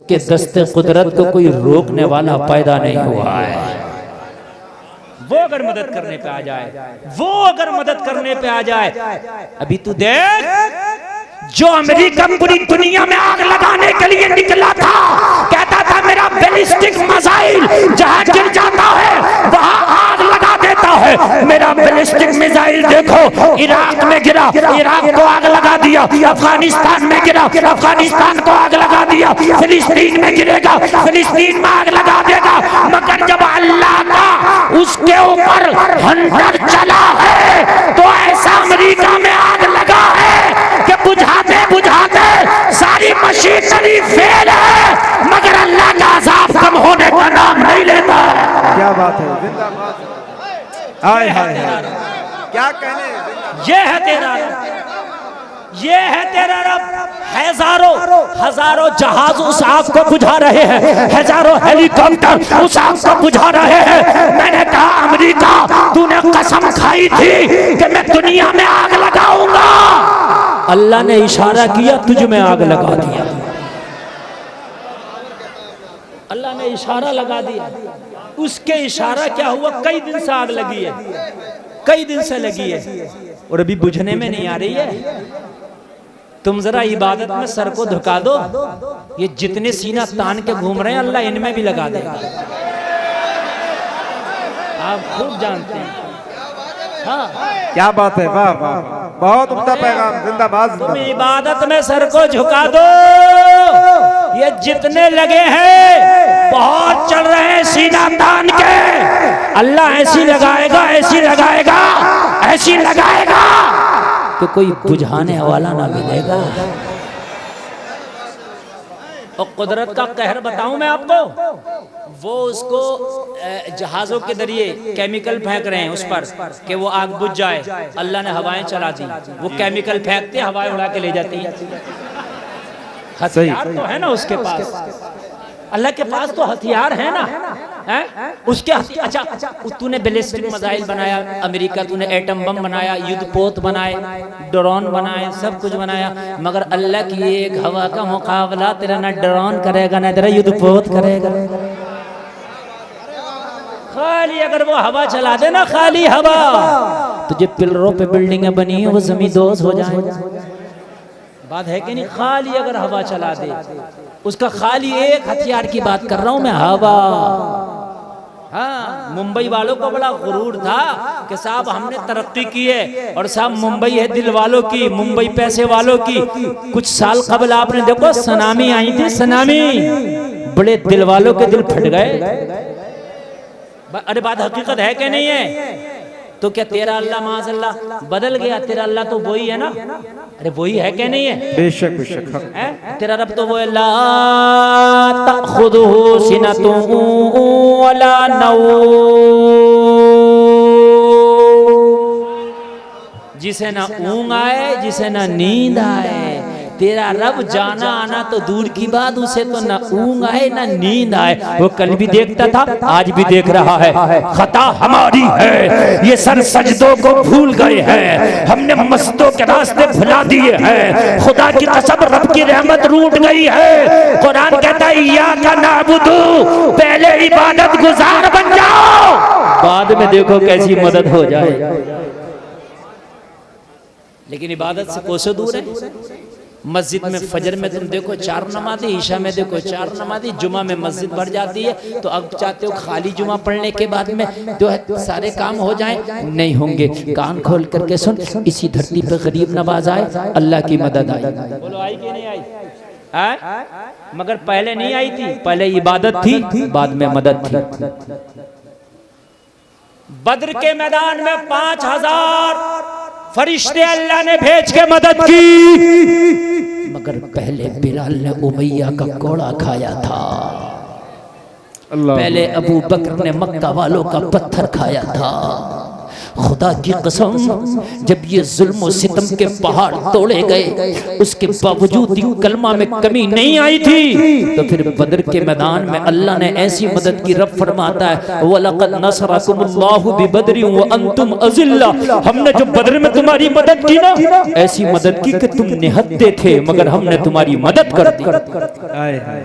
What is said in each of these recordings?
कि दस्ते कुदरत को कोई रोकने वाला पैदा नहीं हुआ है। वो अगर मदद करने पे आ जाए, वो अगर मदद करने पे आ जाए, अभी तू देख, जो अमेरिका पूरी दुनिया में आग लगाने के लिए निकला था, कहता था मेरा बैलिस्टिक मिसाइल जहां गिर जाता है वहां आग लगा देता है। मेरा बैलिस्टिक मिसाइल देखो इराक में गिरा, इराक को आग लगा दिया, अफगानिस्तान में गिरा, अफगानिस्तान को आग लगा दिया, फिलिस्तीन में गिरेगा, फिलिस्तीन में आग लगा देगा। मगर जब अल्लाह का उसके ऊपर हंटर चला है तो ऐसा अमेरिका में आग लगा है कि बुझाते बुझाते सारी मशीनरी फेल है, मगर अल्लाह का अज़ाब कम होने का नाम नहीं लेता। क्या बात है, जिंदाबाद। हाय हाय क्या कहने, ये है तेरा रब, ये है तेरा रब। हजारों जहाज उस आग को बुझा रहे हैं, हजारों हेलीकॉप्टर उस आग को बुझा रहे हैं। मैंने कहा अमेरिका, तूने कसम खाई थी कि मैं दुनिया में आग लगाऊंगा, अल्लाह ने इशारा किया तुझ में आग लगा दिया। अल्लाह ने इशारा लगा दिया, उसके इशारा क्या हुआ, कई दिन से आग लगी है, कई दिन से लगी है और अभी बुझने में नहीं आ रही है। तुम जरा इबादत में सर को झुका दो, ये जितने सीना तान के घूम रहे हैं अल्लाह इनमें भी लगा देगा। आप खूब जानते हैं। हाँ क्या बात है, वाह वाह, बहुत उम्दा पैगाम, जिंदाबाद। तुम इबादत में सर को झुका दो, ये जितने लगे हैं बहुत चल रहे हैं सीना तान के, अल्लाह ऐसी लगाएगा, ऐसी लगाएगा, ऐसी लगाएगा कि कोई बुझाने वाला ना मिलेगा। और कुदरत का कहर बताऊं मैं आपको, वो उसको जहाजों के जरिए केमिकल फेंक रहे हैं उस पर कि वो आग बुझ जाए। अल्लाह ने हवाएं चला दी, वो केमिकल फेंकते हवाएं उड़ा के ले जाती है। हथियार तो है ना उसके पास, अल्लाह के पास तो हथियार है ना, है उसके। अच्छा, तूने बैलिस्टिक मिसाइल बनाया अमेरिका, तूने एटम बम बनाया, युद्धपोत बनाए, ड्रोन बनाए, सब कुछ बनाया, मगर अल्लाह की एक हवा का मुकाबला तेरा ना ड्रोन करेगा ना तेरा युद्धपोत करेगा। खाली अगर वो हवा चला दे ना, खाली हवा, तुझे पिलरों पे बिल्डिंगें बनी है वो जमींदोज हो जाएगा। बात है कि नहीं, खाली अगर हवा चला दे, उसका खाली एक हथियार की बात कर रहा हूं मैं, हवा। हाँ, मुंबई वालों को बड़ा गुरूर था कि साहब हमने तरक्की की है, और साहब मुंबई है दिल वालों की, मुंबई पैसे वालों की। कुछ साल कबल आपने देखो सुनामी आई थी, सुनामी, बड़े दिल वालों के दिल फट गए। अरे बात हकीकत है कि नहीं है? तो क्या तेरा अल्लाह माज़अल्लाह बदल गया? तेरा अल्लाह तो वही है ना, अरे वही है कि नहीं है? बेशक बेशक है तेरा रब तो वो है, ला तख़ुदुहु सिनतुन वला नौम, जिसे ना ऊँग आए, जिसे ना नींद आए। तेरा रब जाना आना तो दूर की बात, उसे तो ना ऊँग आए ना नींद आए। वो कल भी देखता था, आज भी देख रहा है। खता हमारी है, ये सर सजदों को भूल गए हैं, हमने मस्जिदों के रास्ते भुला दिए हैं। खुदा की कसम रब की रहमत रूठ गई है। कुरान कहता है इय्याका नअबुदु, पहले इबादत गुजार बन जाओ, बाद में देखो कैसी मदद हो जाए। लेकिन इबादत से कोसों दूर है। मस्जिद में फजर में तुम देखो 4 नमाज़ें, ईशा में देखो 4 नमाज़ें, जुमा में मस्जिद भर जाती है। तो अब चाहते हो खाली जुमा पढ़ने के बाद में जो है सारे काम हो जाएं? नहीं होंगे। कान खोल करके सुन, इसी धरती पर गरीब नवाज आए, अल्लाह की मदद आई। बोलो आई कि नहीं आई? मगर पहले नहीं आई थी, पहले इबादत थी, बाद में मदद थी। बद्र के मैदान में 5000 फरिश्ते अल्लाह ने भेज के मदद की, मगर पहले बिलाल ने उमैया का कोड़ा खाया था, पहले अबू बकर ने मक्का वालों का पत्थर खाया था, खुदा की कसम, जब ये जुल्म सितम के पहाड़ तोड़े गए, उसके बावजूद भी कलमा में कमी नहीं आई थी। तो फिर बदर के मैदान में अल्लाह ने ऐसी मदद की। रब फरमाता है वलक़द नसरकुमुल्लाहु बिबद्रिन व अंतुम अज़िल्ला, हमने जो बदर में तुम्हारी मदद की ना, ऐसी मदद की कि तुम निहत्ते थे मगर हमने तुम्हारी मदद कर दी।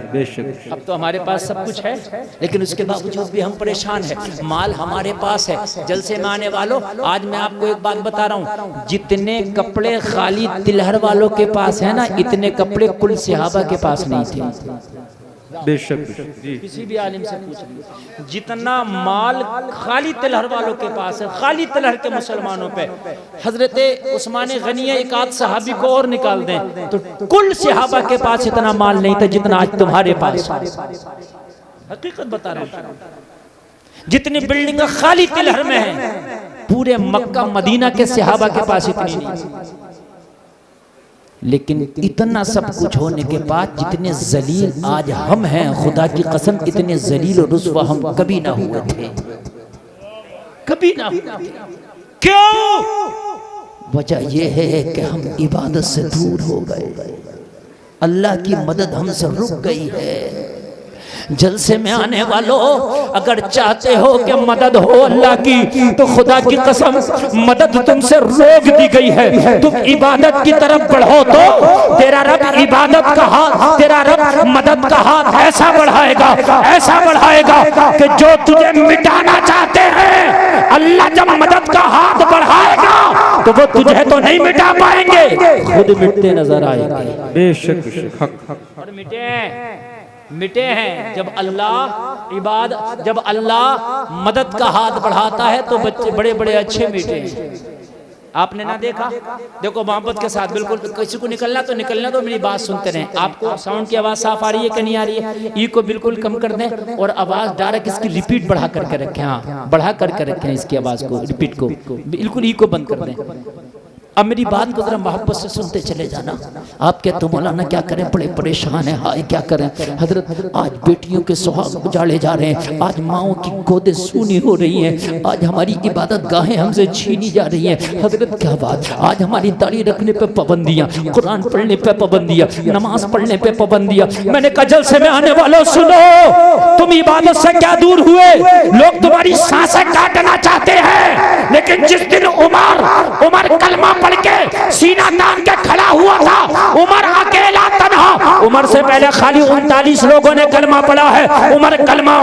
बेशक। अब तो हमारे पास सब कुछ है, लेकिन उसके बावजूद भी हम परेशान हैं। माल हमारे पास है। जलसे में आने वालों, आज मैं आपको एक बात बता रहा हूँ, जितने कपड़े खाली तिलहर वालों के पास है ना, इतने कपड़े कुल सहाबा के पास नहीं थे। बेशक जी। किसी भी आलिम से पूछ लीजिए, जितना माल खाली तिलहर वालों के पास है, खाली तिलहर के मुसलमानों पे, हजरत उस्मान गनी एक आध सहाबी को और निकाल दें तो कुल सहाबा के पास इतना माल नहीं था जितना आज तुम्हारे पास। हकीकत बता रहा हूं, जितनी बिल्डिंग खाली तिलहर में है, पूरे मक्का मदीना के सहाबा के पास इतनी नहीं। लेकिन इतना सब कुछ होने के बाद जितने जलील आज हम हैं, खुदा की कसम इतने जलील और रुस्वा हम कभी ना हुए थे, कभी ना हुए थे। क्यों? वजह यह है कि हम इबादत से दूर हो गए, अल्लाह की मदद हमसे रुक गई है। जलसे में आने वालों, अगर चाहते हो कि मदद हो अल्लाह की, तो खुदा की कसम मदद तुमसे रोक दी गई है। तुम इबादत की तरफ बढ़ो तो तेरा रब इबादत का हाथ, तेरा रब मदद का हाथ ऐसा बढ़ाएगा, ऐसा बढ़ाएगा कि जो तुझे मिटाना चाहते हैं, अल्लाह जब मदद का हाथ बढ़ाएगा तो वो तुझे तो नहीं मिटा पाएंगे, खुद मिटते नजर आएंगे। बेशक और मिटे हैं जब अल्लाह मदद का हाथ बढ़ाता है तो बच्चे बड़े बड़े अच्छे मिटे हैं। आपने ना देखा? देखो मोहब्बत के साथ, बिल्कुल किसी को निकलना तो निकलना, तो मेरी बात सुनते रहें। आपको साउंड की आवाज़ साफ आ रही है कि नहीं आ रही है? ई को बिल्कुल कम कर दें और आवाज़ डायरेक्ट इसकी रिपीट बढ़ा करके रखें। हाँ, बढ़ा करके रखें इसकी आवाज़ को, रिपीट को बिल्कुल ई को बंद कर दें। अब मेरी बात को जरा मोहब्बत से सुनते चले जाना। आप कहते हो मौलाना क्या करें, बड़े परेशान हैं, हाय क्या करें। हजरत आज बेटियों के सुहाग उजाड़े जा रहे हैं, आज माओं की गोदें सूनी हो रही हैं, आज हमारी इबादत गाहें हमसे छीनी जा रही हैं। हजरत क्या बात, आज हमारी दाढ़ी रखने पे पाबंदियाँ, कुरान पढ़ने पे पाबंदियाँ, नमाज पढ़ने पे पाबंदियाँ। मैंने कहा जलसे में आने वालों सुनो, तुम इबादत से क्या दूर हुए? लोग तुम्हारी सांसें काटना चाहते हैं, लेकिन जिस दिन उमर कलमा पढ़ के सीना तान के खड़ा हुआ था, उमर अकेला तन्हा, उमर से पहले खाली 39 लोगों ने कलमा पढ़ा है, उमर कलमा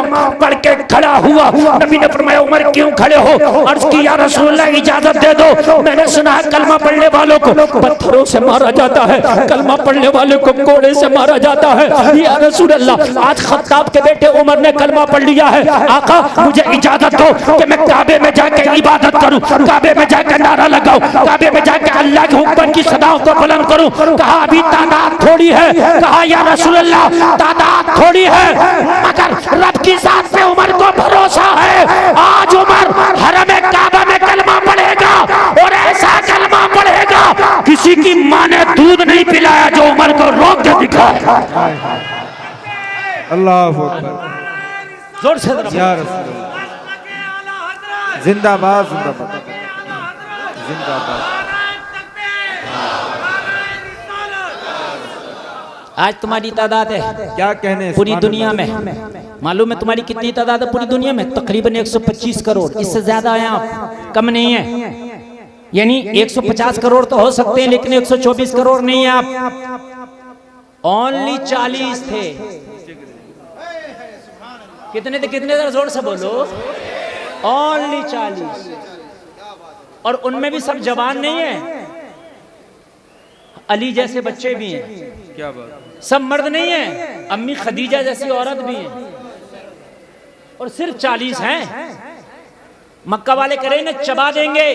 पढ़ के खड़ा हुआ। नबी ने फरमाया उमर क्यों खड़े हो? अर्ज की या रसूलल्लाह इजाजत दे दो, मैंने सुना है कलमा पढ़ने वालों को पत्थरों से मारा जाता है, कलमा पढ़ने वालों को कोड़े से मारा जाता है। या रसूलल्लाह आज खत्ताब के बेटे उमर ने कलमा पढ़ लिया है, आका मुझे इजाजत दो कि मैं काबे में जाके इबादत करूं, काबे में जाकर नारा लगाऊं, काबे में जाके अल्लाह के हुक्म की सदाओं को बुलंद करूं। कहा अभी तादाद थोड़ी है, कहा या रसूलल्लाह तादाद थोड़ी है, मगर रब की जात पे उमर को भरोसा है। आज उमर हरम काबा में कलमा पढ़ेगा और ऐसा कलमा पढ़ेगा किसी की मां ने दूध नहीं पिलाया जो उमर को रोक के दिखाए। अल्लाहु अकबर, जोर से या रसूल, जिंदाबाद जिंदाबाद जिंदाबाद। आज तुम्हारी तादाद है क्या कहने पूरी दुनिया में, मालूम है तुम्हारी कितनी तादाद है पूरी दुनिया में? तकरीबन 125 करोड़, इससे ज्यादा है आप, कम नहीं है। यानी 150 करोड़ तो हो सकते हैं, लेकिन 124 करोड़ नहीं है आप। ओनली 40 थे। कितने थे? कितने थे? जोर से बोलो। ओनली 40, और उनमें भी सब जवान नहीं है, अली जैसे बच्चे भी हैं। क्या बात, सब मर्द नहीं है, अम्मी खदीजा जैसी औरत भी है, और सिर्फ 40 हैं। मक्का वाले कह रहे हैं चबा देंगे।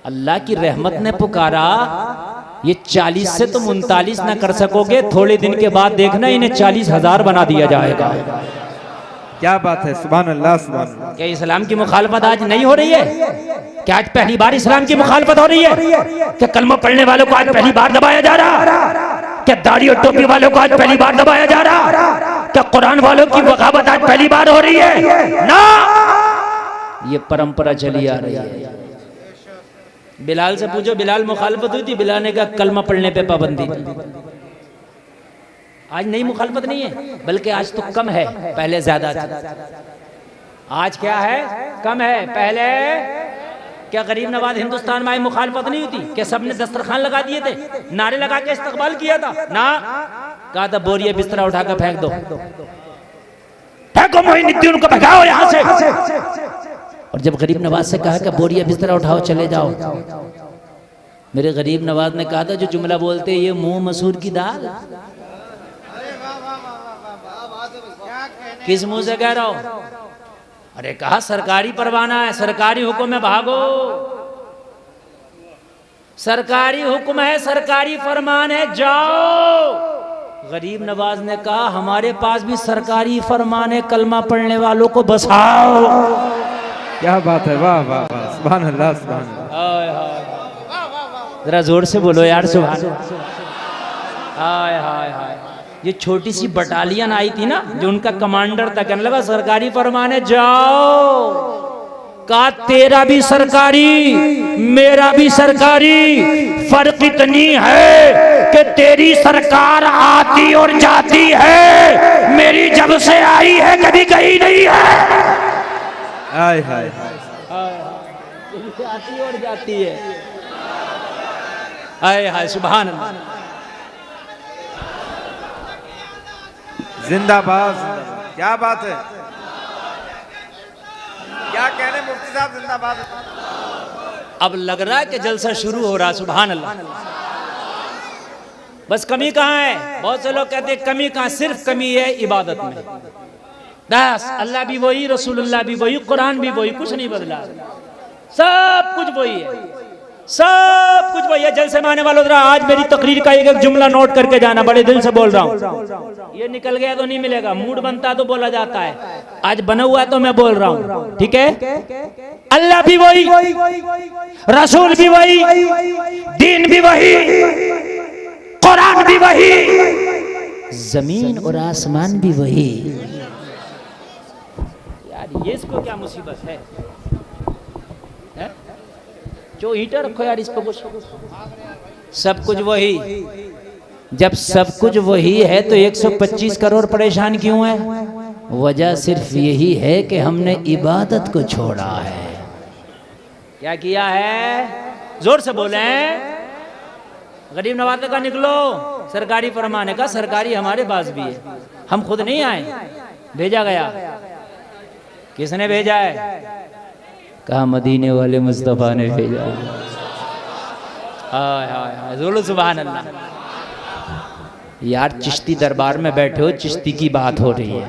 अल्लाह की रहमत ने पुकारा, ये 40 से तुम 39 ना कर सकोगे, थोड़े दिन के बाद देखना इन्हें 40,000 बना दिया जाएगा। क्या बात है, सुभान अल्लाह सुभान अल्लाह। क्या इस्लाम की मुखालफत आज नहीं हो रही है? क्या आज पहली बार इस्लाम की मुखालफत हो रही है? क्या कलमा पढ़ने वालों को आज पहली बार दबाया जा रहा? क्या दाढ़ी और टोपी वालों को आज पहली बार दबाया जा रहा? क्या कुरान वालों की बगावत आज पहली बार हो रही है? ना, ये परंपरा चली आ रही है। बिलाल से पूछो, बिलाल मुखालफत हुई थी? बिलाल ने कहा कलमा पढ़ने पे पाबंदी। आज नई मुखालफत नहीं है, बल्कि आज तो कम है, पहले ज्यादा थी। आज क्या है? कम है। पहले क्या गरीब नवाज हिंदुस्तान में आई मुखालफत नहीं हुई थी? क्या सबने दस्तरखान लगा दिए थे, नारे लगा के इस्तकबाल किया था? ना, कहा था बोरिया बिस्तरा उठा कर फेंक दो, फेंको मोइनुद्दीन को, भगाओ यहां से। और जब गरीब नवाज से कहा कि बोरिया बिस्तरा उठाओ चले जाओ, मेरे गरीब नवाज ने कहा था जो जुमला बोलते ये मुंह मसूर की दाल, किस मुंह से कह रहा हो? अरे कहा सरकारी परवाना है, सरकारी हुक्म है, भागो। सरकारी हुक्म है, सरकारी फरमान है, जाओ। गरीब नवाज ने कहा हमारे पास भी सरकारी फरमान है, कलमा पढ़ने वालों को बसाओ। क्या बात है, वाह वाह वाह, सुभान अल्लाह, सुभान अल्लाह। जरा जोर से बोलो यार, सुभान अल्लाह। हाय हाय हाय। ये छोटी सी बटालियन आई थी ना, जो उनका कमांडर था, कहने लगा सरकारी फरमान है, जाओ। कहा तेरा भी सरकारी, मेरा भी सरकारी, फर्क इतनी है कि तेरी सरकार आती और जाती है, मेरी जब से आई है कभी गई नहीं है। हाय हाय आती और जाती है। हाय हाय, सुभान अल्लाह। जिंदाबाद, क्या बात है, क्या कहने मुफ्ती साहब, जिंदाबाद। अब लग रहा है कि जलसा शुरू हो रहा, सुभान अल्लाह। बस कमी कहाँ है? बहुत से लोग कहते हैं कमी कहाँ, सिर्फ कमी है इबादत में। बस अल्लाह भी वही, रसूलुल्लाह भी वही, कुरान भी वही, कुछ नहीं बदला, सब कुछ वही है, सब कुछ वही है। जलसे में आने वालों, आज मेरी तकरीर का एक एक जुमला नोट करके जाना, बड़े दिल से बोल रहा हूँ। ये निकल गया तो नहीं मिलेगा, मूड बनता तो बोला जाता है, आज बना हुआ तो मैं बोल रहा हूँ, ठीक है? अल्लाह भी वही, रसूल भी वही, दीन भी वही, कुरान भी वही, जमीन और आसमान भी वही। यार ये इसको क्या मुसीबत है? जो हीटर रखो यार इस पर कुछ, सब कुछ वही। जब सब कुछ वही है तो 125 करोड़ परेशान क्यों है? वजह सिर्फ यही है कि हमने इबादत को छोड़ा है। क्या किया है? जोर से बोले। गरीब नवाज का निकलो, सरकारी फरमाने का, सरकारी हमारे पास भी है, हम खुद नहीं आए, भेजा गया। किसने भेजा है? कहा मदीने वाले मुस्तफा ने भेजा। हाय हाय हाय, बोलो सुभान अल्लाह। यार चिश्ती दरबार में बैठे हो, चिश्ती की बात हो रही है,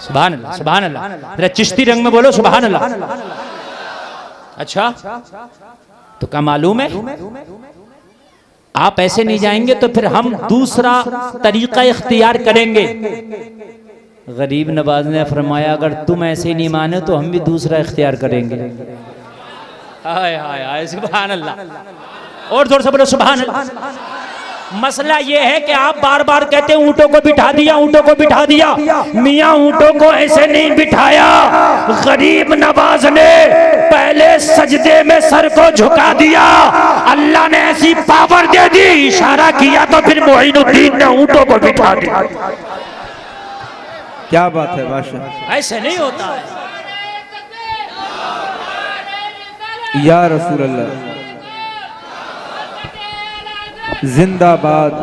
सुभान अल्लाह, सुभान अल्लाह। जरा चिश्ती रंग में बोलो सुभान अल्लाह। अच्छा तो क्या मालूम है, आप ऐसे नहीं जाएंगे तो फिर हम दूसरा तरीका इख्तियार करेंगे। गरीब नवाज ने फरमाया अगर तुम ऐसे नहीं माने तो हम भी दूसरा इख्तियार करेंगे। हाय हाय हाय, सुभान अल्लाह। और जोर से बोलो सुभान अल्लाह। मसला ये है कि आप बार बार कहते हैं ऊंटों को बिठा दिया, ऊंटों को बिठा दिया। मियां ऊंटों को ऐसे नहीं बिठाया, गरीब नवाज ने पहले सजदे में सर को झुका दिया, अल्लाह ने ऐसी पावर दे दी, इशारा किया तो फिर मोइनुद्दीन ने ऊंटों को बिठा दिया। क्या बात है बादशाह, ऐसे नहीं होता है। या रसूल अल्लाह, जिंदाबाद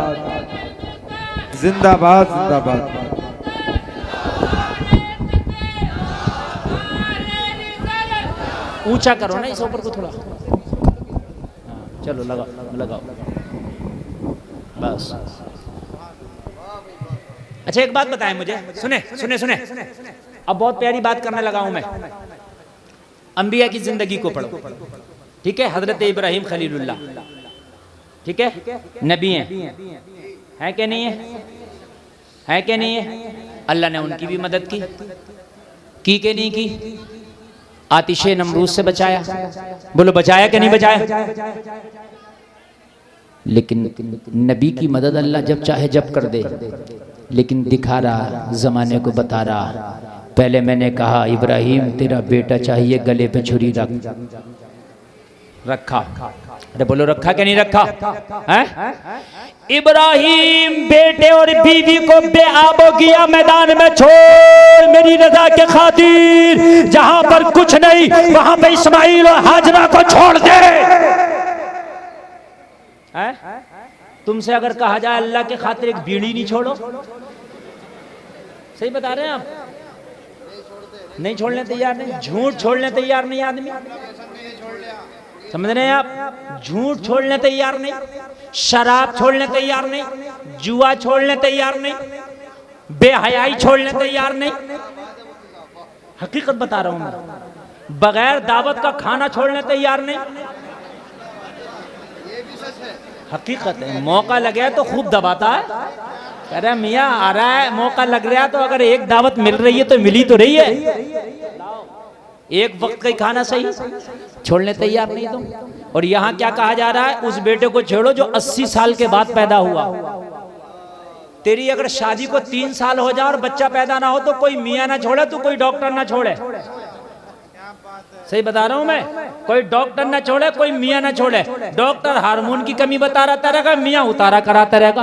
जिंदाबाद जिंदाबाद। ऊंचा करो ना इस ऊपर को थोड़ा, चलो लगाओ लगाओ बस। अच्छा एक बात बताएं मुझे, सुने सुने सुने, अब बहुत प्यारी बात करने लगा हूं मैं। अंबिया की जिंदगी को पढ़ो, ठीक है? हजरत इब्राहिम खलीलुल्लाह, ठीक है, नबी हैं क्या नहीं है? है क्या नहीं है? अल्लाह ने उनकी भी मदद की के नहीं की? आतिशे नमरूज से बचाया, बोलो बचाया कि नहीं बचाया? लेकिन नबी की मदद अल्लाह जब चाहे जब कर दे, लेकिन दिखा रहा, जमाने को बता रहा, पहले मैंने कहा इब्राहिम तेरा बेटा चाहिए, गले पे छुरी रखा। अरे बोलो रखा क्या नहीं रखा है? इब्राहिम बेटे और बीवी को बेआबो किया, मैदान में छोड़ मेरी रजा के खातिर, जहां पर कुछ नहीं वहां पे इस्माइल और हाजरा को छोड़ दे। तुमसे अगर कहा जाए अल्लाह के खातिर एक बीड़ी नहीं छोड़ो, सही बता रहे हैं आप? नहीं छोड़ने तैयार नहीं, झूठ छोड़ने तैयार नहीं आदमी, समझ रहे हैं आप? झूठ छोड़ने तैयार नहीं, शराब छोड़ने तैयार नहीं, जुआ छोड़ने तैयार नहीं, बेहयाई छोड़ने तैयार नहीं। हकीकत बता रहा हूं मैं। बगैर दावत का खाना छोड़ने तैयार नहीं। हकीकत है, मौका लगे तो खूब दबाता है। कह रहा मियाँ आ रहा है, मौका लग रहा है तो अगर एक दावत मिल रही है तो मिली तो रही है। एक वक्त का ही खाना सही, छोड़ने तैयार नहीं तुम। और यहाँ क्या कहा जा रहा है? उस बेटे को छोड़ो जो 80 साल के बाद पैदा हुआ। तेरी अगर शादी को 3 साल हो जाए और बच्चा पैदा ना हो तो कोई मियाँ ना छोड़े, तो कोई डॉक्टर ना छोड़े। सही बता रहा हूं मैं, कोई डॉक्टर ना छोड़े, कोई मियाँ ना छोड़े। डॉक्टर हार्मोन की कमी बता रहता रहेगा, मियाँ उतारा कराता रहेगा।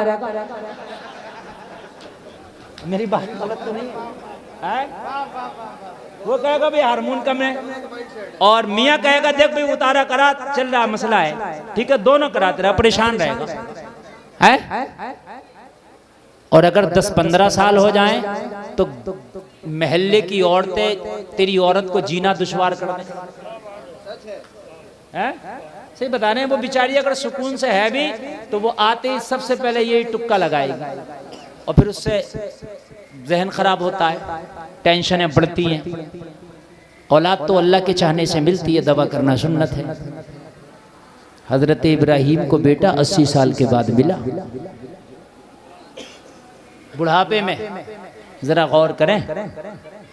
मेरी बात गलत तो नहीं है? वो कहेगा भाई हार्मोन कम है, और मियाँ कहेगा देख भाई उतारा करा, चल रहा मसला है, ठीक है, दोनों कराते रहे, परेशान रहेगा है? और अगर 10-15 साल हो जाएं तो महल्ले की औरतें तेरी औरत को जीना दुश्वार कर दें। सही बता रहे हैं, वो बेचारी अगर सुकून से है भी तो वो आते ही सबसे पहले यही टुक्का लगाएगी, और फिर उससे जहन खराब होता है, टेंशनें बढ़ती हैं। औलाद तो अल्लाह के चाहने से मिलती है, दवा करना सुन्नत है। हजरत इब्राहिम को बेटा 80 साल के बाद मिला, बुढ़ापे में। जरा गौर करें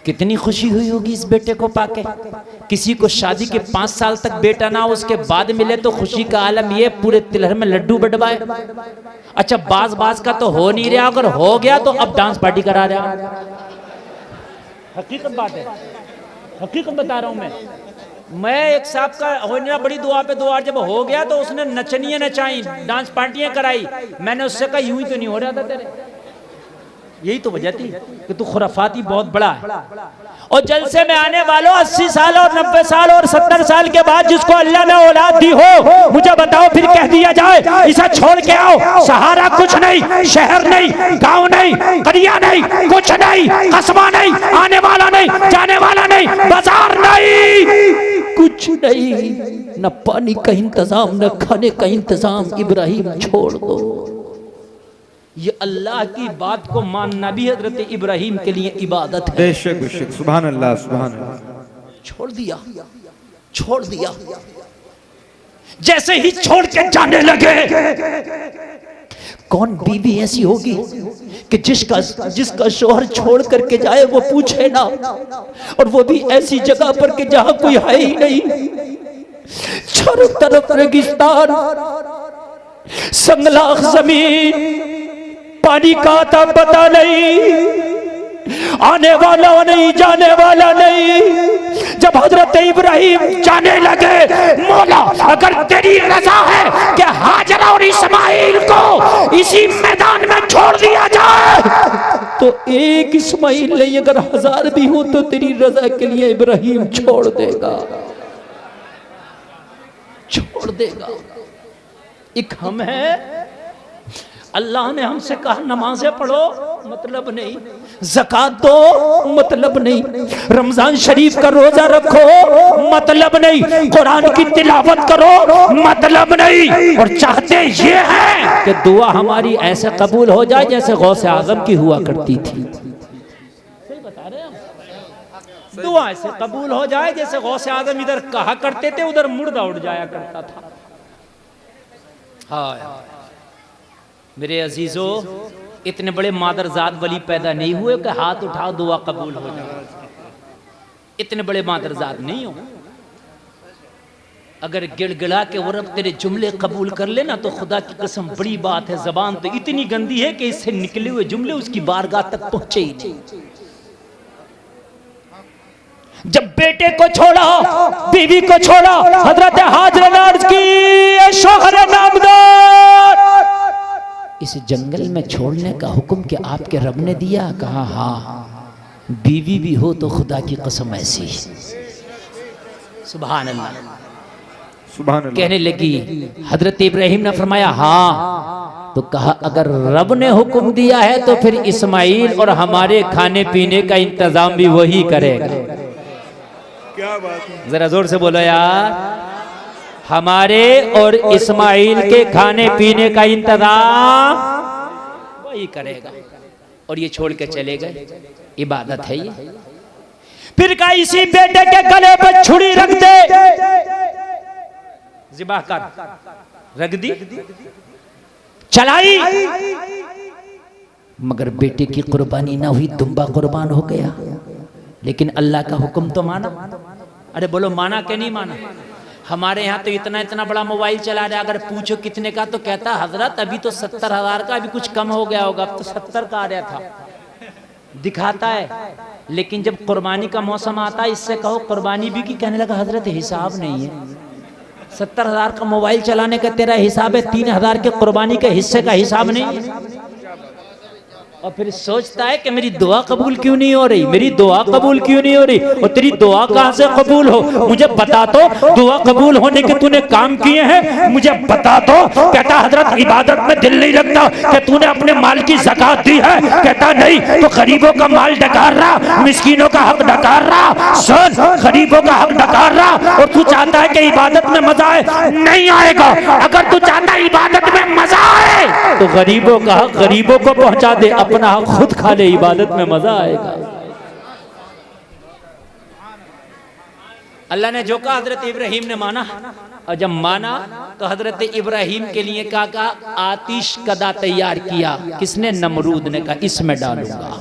कितनी खुशी हुई होगी इस बेटे को पाके। किसी को शादी के 5 साल तक बेटा ना हो, उसके बाद मिले तो खुशी का आलम ये पूरे तिलहर में लड्डू बटवाए। अच्छा बाज का तो हो नहीं रहा, अगर हो गया तो अब डांस पार्टी करा रहा। हकीकत बात है, हकीकत बता रहा हूं मैं एक साहब का हो नहीं रहा, बड़ी दुआ पे दुआ, जब हो गया तो उसने नचनियां नचाई, डांस पार्टियां कराई। मैंने उससे कहा यूं ही तो नहीं हो रहा था तेरे, यही तो वजह थी कि तू खुराफाती बहुत बड़ा है। और जलसे में आने वालों 80 साल और 90 साल और 70 साल के बाद जिसको अल्लाह ने औलाद दी हो, मुझे बताओ फिर कह दिया जाए इसे छोड़ के आओ, सहारा कुछ नहीं, शहर नहीं, गांव नहीं, करिया नहीं, कुछ नहीं, कस्बा नहीं, आने वाला नहीं, जाने वाला नहीं, बाजार नहीं, कुछ नहीं, न पानी का इंतजाम, न खाने का इंतजाम। इब्राहिम छोड़ दो। ये अल्लाह की बात को मानना भी हजरत इब्राहिम के लिए इबादत है। बेशक बेशक, सुभान अल्लाह सुभान अल्लाह। छोड़ दिया, छोड़ दिया। जैसे ही छोड़ के जाने लगे, कौन बीवी ऐसी होगी कि जिसका शोहर छोड़ करके जाए वो पूछे ना, और वो भी ऐसी जगह पर कि जहां कोई है ही नहीं, चारों तरफ रेगिस्तान, संगलाख जमीन, पानी का आता पता नहीं, आने वाला नहीं, जाने वाला नहीं। जब हजरत इब्राहिम जाने लगे, मौला अगर तेरी रजा है कि हाजरा और इस्माइल को इसी मैदान में छोड़ दिया जाए, तो एक इस्माइल नहीं अगर 1000 भी हो तो तेरी रजा के लिए इब्राहिम छोड़ देगा, छोड़ देगा। एक हम है, अल्लाह ने हमसे कहा नमाजें पढ़ो, मतलब नहीं, ज़कात दो, मतलब नहीं, रमजान शरीफ का रोजा रखो, मतलब नहीं, कुरान की तिलावत करो, मतलब नहीं। और चाहते ये है कि दुआ हमारी ऐसे कबूल हो जाए जैसे गौसे आजम की हुआ करती थी। सही बता रहे हैं, दुआ ऐसे कबूल हो जाए जैसे गौसे आजम इधर कहा करते थे उधर मुर्दा उड़ जाया करता था। हाँ मेरे अजीजों, इतने बड़े मादरजाद वली पैदा नहीं हुए कि हाथ उठाओ दुआ कबूल हो जाए। इतने बड़े मादरजाद नहीं हो। अगर गिड़गिड़ा के वो रब तेरे जुमले कबूल कर लेना तो खुदा की कसम बड़ी बात है। जबान तो इतनी गंदी है कि इससे निकले हुए जुमले उसकी बारगाह तक पहुंचे ही नहीं। जब बेटे को छोड़ा, बीवी को छोड़ा, हजरत हाजरा ने अर्ज की, ए शौहर नामदार, इस जंगल में छोड़ने का हुक्म क्या आपके रब ने दिया? कहा हाँ, बीवी भी हो तो खुदा की कसम ऐसी। सुभान अल्लाह, सुभान अल्लाह। कहने लगी, हजरत इब्राहिम ने फरमाया हाँ। तो कहा अगर रब ने हुक्म दिया है तो फिर इस्माइल और हमारे खाने पीने का इंतजाम भी वही करेगा। क्या बात है, जरा जोर से बोलो यार, हमारे और इस्माइल के खाने पीने का इंतजाम वही करेगा। और ये छोड़ के चले गए। इबादत है ये। फिर कहा इसी बेटे के गले पर छुरी रख दे, ज़िबा कर, रख दी, चलाई, मगर बेटे की कुर्बानी ना हुई, दुम्बा कुर्बान हो गया। लेकिन अल्लाह का हुक्म तो माना। अरे बोलो माना कि नहीं माना? हमारे यहाँ तो इतना इतना बड़ा मोबाइल चला रहा है, अगर पूछो कितने का तो कहता हजरत अभी तो 70,000 का, अभी कुछ कम हो गया होगा, अब तो 70 का आ रहा था, दिखाता है। लेकिन जब कुर्बानी का मौसम आता है, इससे कहो कुर्बानी भी की, कहने लगा हजरत हिसाब नहीं है, 70,000 का मोबाइल चलाने का तेरा हिसाब है, 3,000 के कुर्बानी के हिस्से का हिसाब नहीं है। और फिर सोचता है कि मेरी दुआ कबूल क्यों नहीं हो रही, मेरी दुआ कबूल क्यों नहीं हो रही, और तेरी दुआ कहां से कबूल हो, मुझे बता तो, दुआ कबूल होने के तूने काम किए हैं, मुझे बता तो। कहता हजरत इबादत में दिल नहीं लगता, कि तूने अपने माल की ज़कात दी है? कहता नहीं, तो गरीबों का माल डकार रहा, मिस्कीनों का हक डकार रहा, सुन, गरीबों का हक डकार रहा, और तू चाहता है कि इबादत में मजा आए? नहीं आएगा। अगर तू चाहता है इबादत में मजा आए तो गरीबों का हक गरीबों को पहुंचा दे, अपना हक खुद खा ले, इबादत में मजा आएगा। अल्लाह ने जो कहा हजरत इब्राहिम ने माना, और जब माना तो हजरत इब्राहिम के लिए क्या कहा? आतिश कदा तैयार किया। किसने? नमरूद ने कहा इसमें डालूंगा।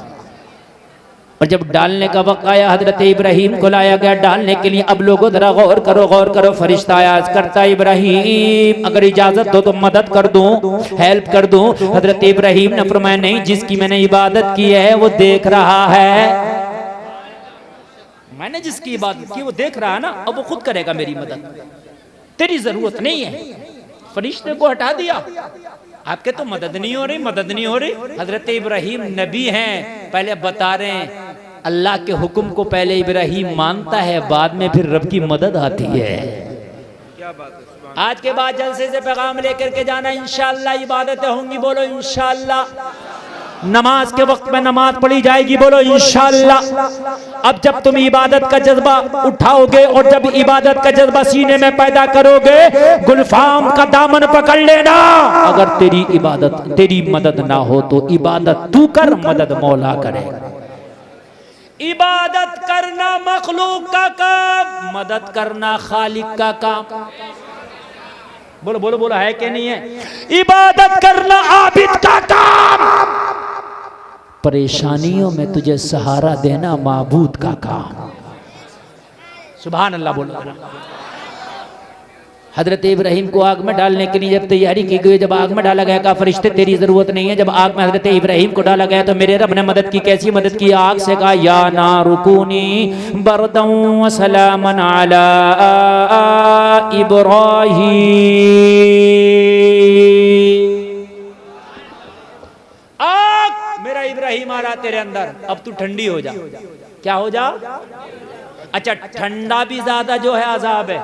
और जब डालने का वक्त आया, हजरत इब्राहिम को लाया गया डालने के लिए। अब लोगों जरा गौर करो, फरिश्ता आया, करता इब्राहिम अगर इजाजत दो तो मदद कर दूं, हेल्प कर दूं। हजरत इब्राहिम ने फरमाया नहीं, जिसकी मैंने इबादत की है वो देख रहा है, मैंने जिसकी इबादत की वो देख रहा है ना, अब वो खुद करेगा मेरी मदद, तेरी जरूरत नहीं है। फरिश्ते को हटा दिया, आपके तो मदद नहीं हो रही। हजरत इब्राहिम नबी हैं, पहले बता रहे हैं अल्लाह के हुक्म को पहले इब्राहिम मानता है, बाद में फिर रब की मदद आती है। क्या बात है। आज के बाद जलसे से पैगाम लेकर के जाना, इंशाअल्लाह इबादतें होंगी, बोलो इंशाअल्लाह। नमाज के वक्त में नमाज पढ़ी जाएगी, बोलो इंशाअल्लाह। अब जब तुम इबादत का जज्बा उठाओगे और जब इबादत का जज्बा सीने में पैदा करोगे, गुलफाम का दामन पकड़ लेना। अगर तेरी इबादत, तेरी मदद ना हो तो इबादत तू कर, मदद मौला करेगा। इबादत करना मखलूक का काम, मदद करना खालिक का काम। बोलो बोलो बोलो, है कि नहीं है? इबादत करना आबिद का काम, परेशानियों में तुझे सहारा देना माबूद का काम। सुभान अल्लाह बोलो। हजरत इब्राहिम को आग में डालने के लिए जब तैयारी की गई, जब आग में डाला गया, कहा फरिश्ते तेरी जरूरत नहीं है। जब आग में हजरत इब्राहिम को डाला गया तो मेरे रब ने मदद की। कैसी मदद की? आग से कहा या नारुकुनी बरदम व सलामन अला इब्राहिम। आग मेरा इब्राहिम आ रहा तेरे अंदर, अब तू ठंडी हो जा। क्या हो जा? अच्छा, ठंडा भी ज्यादा जो है अजाब है,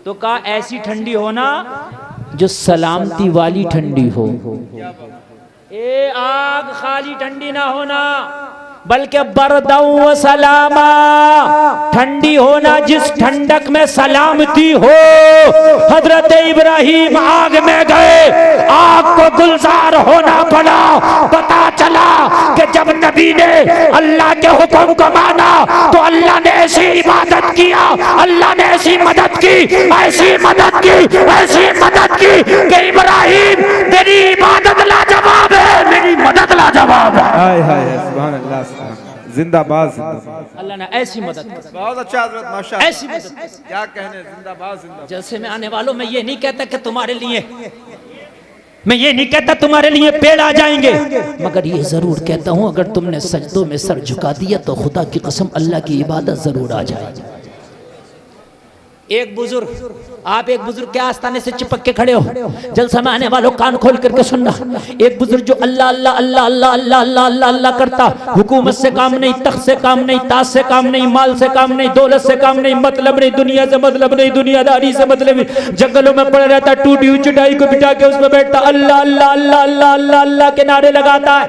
तो कहा ऐसी ठंडी होना जो सलामती वाली ठंडी हो। ए आग खाली ठंडी ना होना, बल्कि बरदऊ व सलामा, ठंडी होना जिस ठंडक में सलामती हो। हजरत इब्राहिम आग में गए, आग को गुलजार होना पड़ा। पता चला कि जब नबी ने अल्लाह के हुक्म को माना तो अल्लाह ने ऐसी इबादत किया, अल्लाह ने ऐसी मदद की, ऐसी मदद की, ऐसी मदद की कि इब्राहिम तेरी इबादत लाजवाब है, मेरी मदद लाजवाब है। हाय हाय, सुभान अल्लाह, जिंदाबाद। अल्लाह ने ऐसी मदद की। बहुत अच्छा हजरत, माशाअल्लाह, ऐसी मदद। क्या कहने, जिंदाबाद जिंदाबाद। जलसे में आने वालों में ये नहीं कहता कि तुम्हारे लिए मैं ये नहीं कहता तुम्हारे लिए पेड़ आ जाएंगे, मगर ये जरूर कहता हूं अगर तुमने सजदों में सर झुका दिया तो खुदा की कसम अल्लाह की इबादत जरूर आ जाएगी। एक बुजुर्ग, आप एक बुजुर्ग के आस्थाने से चिपक के खड़े हो, जलसा में आने वालों कान खोल करके सुनना। एक बुजुर्ग जो अल्लाह अल्लाह अल्लाह अल्लाह अल्लाह अल्लाह अल्लाह अल्लाह करता, हुकूमत से काम नहीं, तख्त से काम नहीं, ताज से काम नहीं, माल से काम नहीं, दौलत से काम नहीं, मतलब नहीं, दुनिया से मतलब नहीं, दुनियादारी से मतलब नहीं, जंगलों में पड़ा रहता, टूटी हुई चटाई को बिठा के उसमें बैठता, अल्लाह अल्लाह अल्लाह अल्लाह अल्लाह अल्लाह के नारे लगाता है।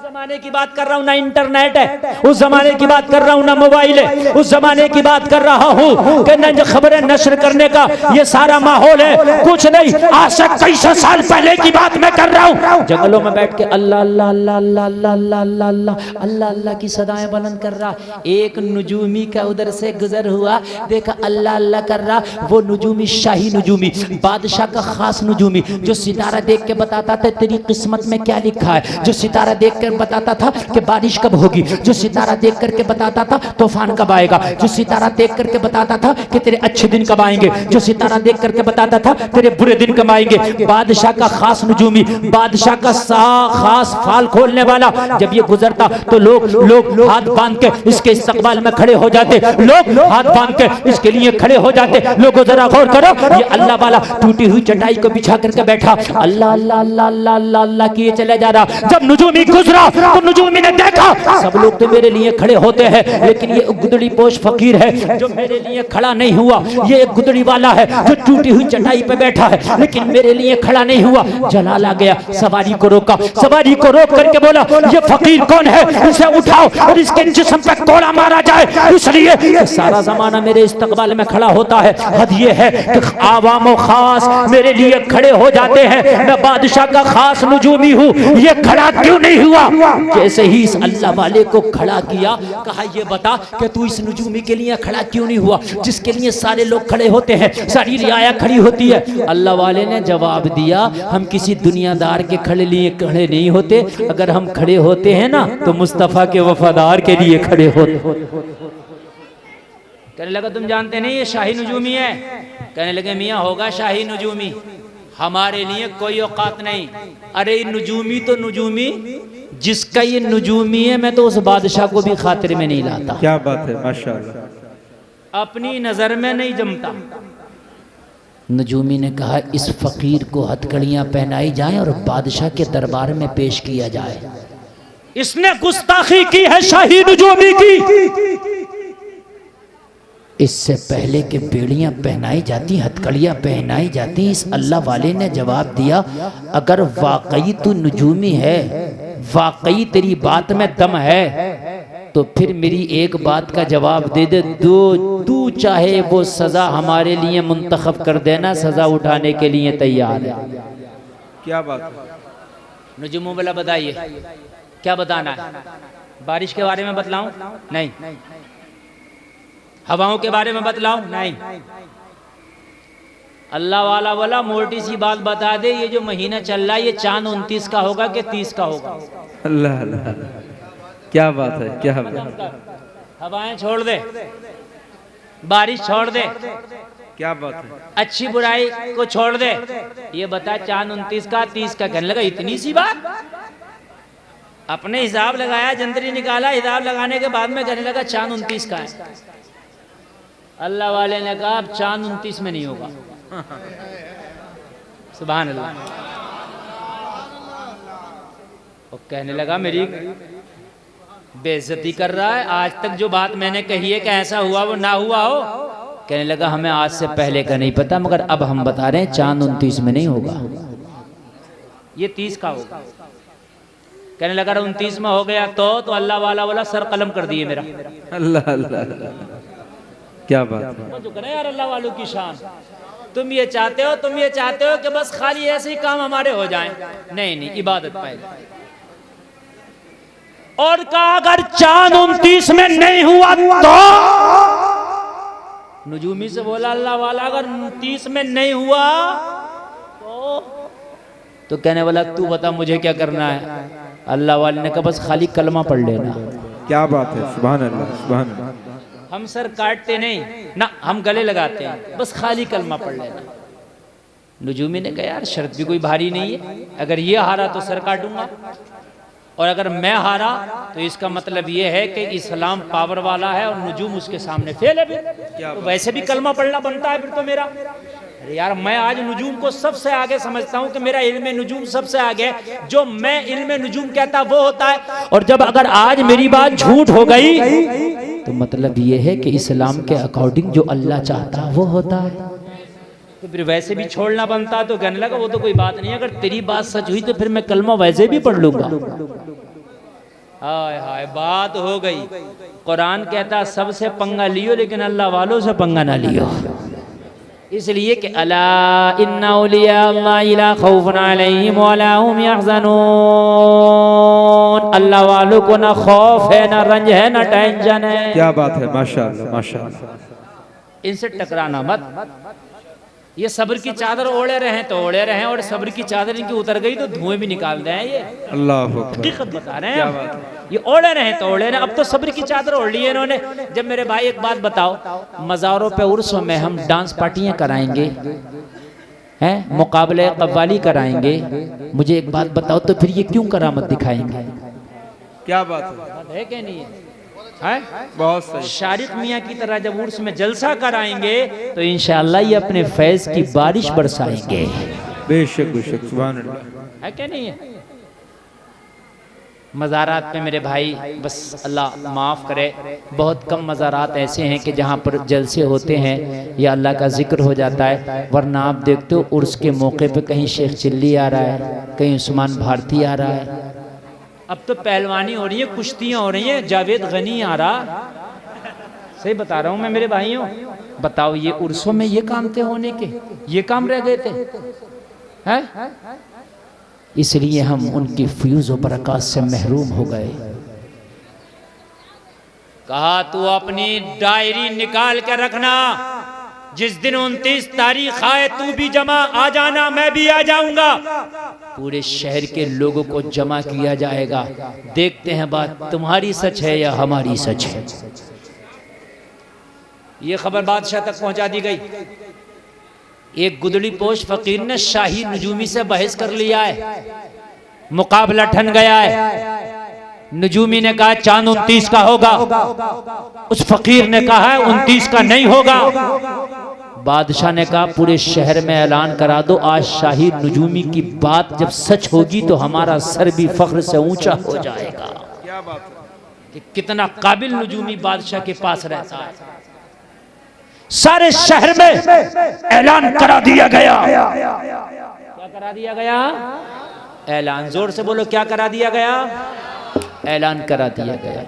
जमाने की बात कर रहा हूं, ना इंटरनेट है, उस जमाने की बात कर रहा हूं, ना मोबाइल है, उस जमाने की बात कर रहा हूं कि न खबरें नशर करने का ये सारा माहौल है, कुछ नहीं, आज से कई सौ साल पहले की बात मैं कर रहा हूं। जंगलों में बैठ के अल्लाह अल्लाह अल्लाह अल्लाह अल्लाह अल्लाह अल्लाह अल्लाह अल्लाह अल्लाह की सदाएं बुलंद कर रहा। एक नुजूमी का उधर से गुजर हुआ, देखा अल्लाह अल्लाह कर रहा, वो नुजूमी शाही नुजूमी, बादशाह का खास नुजूमी, जो सितारा देख के बताता था तेरी किस्मत में क्या लिखा है, जो सितारा देख कर बताता था कि बारिश कब होगी, जो सितारा देख करके बताता था तूफान कब आएगा, जो सितारा देख करके बताता था कि तेरे अच्छे दिन कब आएंगे, जो सितारा देख करके बताता था तेरे बुरे दिन कब आएंगे। बादशाह का खास नुजूमी, बादशाह का खास फाल खोलने वाला जब ये गुजरता तो लोग हाथ बांध के इसके इस्तकबाल में खड़े हो जाते, लोग हाथ बांध के इसके लिए खड़े हो जाते। लोगों जरा गौर करो, ये अल्लाह वाला टूटी हुई चटाई को बिछा करके बैठा, अल्लाह अल्लाह अल्लाह अल्लाह अल्लाह अल्लाह किए चले जा रहा। जब नुजूमी गुजरा तो नुजूमी ने देखा सब लोग तो मेरे लिए खड़े होते हैं, लेकिन ये गुदड़ी पोश फकीर है जो मेरे लिए खड़ा नहीं हुआ। ये एक गुदड़ी वाला है जो टूटी हुई चटाई पे बैठा है, लेकिन मेरे लिए खड़ा नहीं हुआ। जलाल आ गया, सवारी को रोका, सवारी को रोक करके बोला ये फकीर कौन है, इसे उठाओ और इसके जिस्म पे कोड़ा मारा जाए, इसलिए कि सारा जमाना मेरे इस्तकबाल में खड़ा होता है। हद ये है कि आवाम खास मेरे लिए खड़े हो जाते हैं, मैं बादशाह का खास नुजूमी हूँ, ये खड़ा क्यों नहीं हुआ। जैसे ही इस अल्लाह वाले को खड़ा किया, कहा ये बता कि तू इस नुजूमी के लिए खड़ा क्यों नहीं हुआ, जिसके लिए सारे लोग खड़े होते हैं, सारी रियाया खड़ी होती है। अल्लाह वाले ने जवाब दिया हम किसी दुनियादार के खड़े लिए खड़े नहीं होते, अगर हम खड़े होते हैं ना तो मुस्तफ़ा के वफादार के लिए खड़े होते। कहने लगा तुम जानते नहीं ये शाही नुजूमी है। कहने लगे मियाँ होगा शाही नुजूमी, हमारे लिए कोई औकात नहीं। अरे नुजूमी तो नुजूमी, जिसका ये नुजूमी है मैं तो उस बादशाह को भी खातिर में नहीं लाता। क्या बात है, माशाअल्लाह, अपनी नजर में नहीं जमता। नुजूमी ने कहा इस फकीर को हथकड़ियां पहनाई जाए और बादशाह के दरबार में पेश किया जाए, इसने गुस्ताखी की है शाही नुजूमी की। इससे पहले कि बेड़ियां पहनाई जाती, हथकड़ियां पहनाई जाती, इस अल्लाह वाले ने जवाब दिया अगर वाकई तू नुजूमी है, वाकई तेरी बात में दम है, तो फिर मेरी एक बात का जवाब दे दे, तू चाहे वो सजा हमारे लिए मुंतखब कर देना, सजा उठाने के लिए तैयार है। क्या बात है। नुजूमों वाला बताइए क्या बताना है, बारिश के बारे में बतलाऊं? नहीं। हवाओं के बारे में बतलाऊं? नहीं। अल्लाह वाला बोला मोटी सी बात बता दे, ये जो महीना चल रहा है ये चांद 29 का होगा कि 30 का होगा? अल्लाह अल्लाह, क्या बात है, क्या बात है। हवाएं छोड़ दे, बारिश छोड़ दे, क्या बात है, अच्छी बुराई को छोड़ दे, ये बता चांद 29 का 30 का। कहने लगा इतनी सी बात, अपने हिसाब लगाया, जंतरी निकाला, हिसाब लगाने के बाद में कहने लगा चांद 29 का है। अल्लाह वाले ने कहा अब चांद 29 में नहीं होगा। सुभान अल्लाह। और कहने लगा मेरी बेइज्जती कर रहा है, आज तक जो बात मैंने कही है कि ऐसा हुआ वो ना हुआ हो। कहने लगा हमें आज से पहले का नहीं पता, मगर अब हम बता रहे हैं चांद 29 में नहीं होगा, ये 30 का होगा। कहने लगा 29 में हो गया तो अल्लाह वाला बोला सर कलम कर दिए मेरा। अल्लाह अल्लाह, क्या बात है। जो करे यार अल्लाह वालों की शान, तुम ये चाहते हो कि बस खाली ऐसे ही काम हमारे हो जाएं? नहीं नहीं, इबादत पहले। और कहा अगर चांद 29 में नहीं हुआ तो? नुजूमी से बोला अल्लाह वाला अगर 29 में नहीं हुआ तो कहने वाला तू बता मुझे क्या करना है? अल्लाह वाले ने कहा बस खाली कलमा पढ़ लेना। क्या बात है, सुभान अल्लाह, सुभान अल्लाह। हम सर काटते नहीं ना, हम गले लगाते हैं, बस खाली कलमा पढ़ लेना। नजूमी ने कहा यार शर्त भी कोई भारी नहीं है, अगर ये हारा तो सर काटूंगा और अगर मैं हारा तो इसका मतलब ये है कि इस्लाम पावर वाला है और नजूम उसके सामने फेल है। तो वैसे भी कलमा पढ़ना बनता है फिर तो मेरा। अरे यार मैं आज नजूम को सबसे आगे समझता हूँ कि मेरा इल्म नजूम सबसे आगे है। जो मैं इल्म नजूम कहता वो होता है। और जब अगर आज मेरी बात झूठ हो गई तो मतलब ये है कि इस्लाम के अकॉर्डिंग जो अल्लाह चाहता वो होता है। तो फिर वैसे भी छोड़ना बनता तो कहने लगा वो तो कोई बात नहीं, अगर तेरी बात सच हुई तो फिर मैं कलमा वैसे भी पढ़ लूंगा। हाय हाय बात हो गई। कुरान कहता सबसे पंगा लियो लेकिन अल्लाह वालों से पंगा ना लियो, इसलिए कि अला इन्ना औलिया अल्लाह ला खौफुन अलैहिम वला हुम यहज़नून। अल्लाह वालों को ना खौफ है ना रंज है ना टेंशन है। क्या बात है, माशाअल्लाह माशाअल्लाह। इनसे टकराना मत। ये सब्र की चादर ओढ़े रहे तो ओढ़े रहे और सब्र की चादर इनकी उतर गई तो धुएं भी निकाल रहे हैं। ये अल्लाह हकीकत बता रहे हैं। ये ओढ़े रहे तो ओढ़े रहे, अब तो सब्र की चादर ओढ़ ली है इन्होंने। जब मेरे भाई एक बात बताओ, मज़ारों पे उर्सों में हम डांस पार्टियां कराएंगे हैं, मुकाबले कव्वाली कराएंगे, मुझे एक बात बताओ तो फिर ये क्यों करामत दिखाएंगे? क्या बात है कि नहीं है? बहुत सही। शारिक मियाँ की तरह जब उर्स में जलसा कराएंगे तो इंशाअल्लाह ये अपने फैज की बारिश बरसाएंगे। बेशक बेशक, सुभान अल्लाह। है क्या नहीं है? मज़ारात पे मेरे भाई बस अल्लाह माफ़ करे, बहुत कम मज़ारात ऐसे हैं कि जहाँ पर जलसे होते हैं या अल्लाह का जिक्र हो जाता है, वरना आप देखते हो उर्स के मौके पे कहीं शेख चिल्ली आ रहा है, कहीं उस्मान भारती आ रहा है। अब तो पहलवानी हो रही है, कुश्तियाँ हो रही हैं, जावेद गनी आ रहा। सही बता रहा हूँ मैं मेरे भाइयों। बताओ ये उर्सों में ये काम थे होने के, ये काम रह गए थे हैं? इसलिए हम उनकी फ्यूज और बरकत से महरूम हो गए। कहा तू अपनी डायरी निकाल के रखना, जिस दिन 29 तारीख आए तू भी जमा आ जाना, मैं भी आ जाऊंगा। पूरे शहर के लोगों को जमा किया जाएगा, देखते हैं बात तुम्हारी सच है या हमारी सच है। ये खबर बादशाह तक पहुंचा दी गई। एक गुदड़ी पोश फकीर ने शाही नजूमी से बहस कर लिया है, मुकाबला ठन गया है। नजूमी ने कहा चांद 29 का होगा, उस फकीर ने कहा है 29 का नहीं होगा। बादशाह ने कहा पूरे शहर में ऐलान करा दो, आज शाही नजूमी की बात जब सच होगी तो हमारा सर भी फख्र से ऊंचा हो जाएगा। क्या बात है कि कितना काबिल नजूमी बादशाह के पास रहता है। सारे शहर में ऐलान करा दिया गया। क्या करा दिया गया? ऐलान। जोर से बोलो, क्या करा दिया गया? ऐलान करा दिया गया।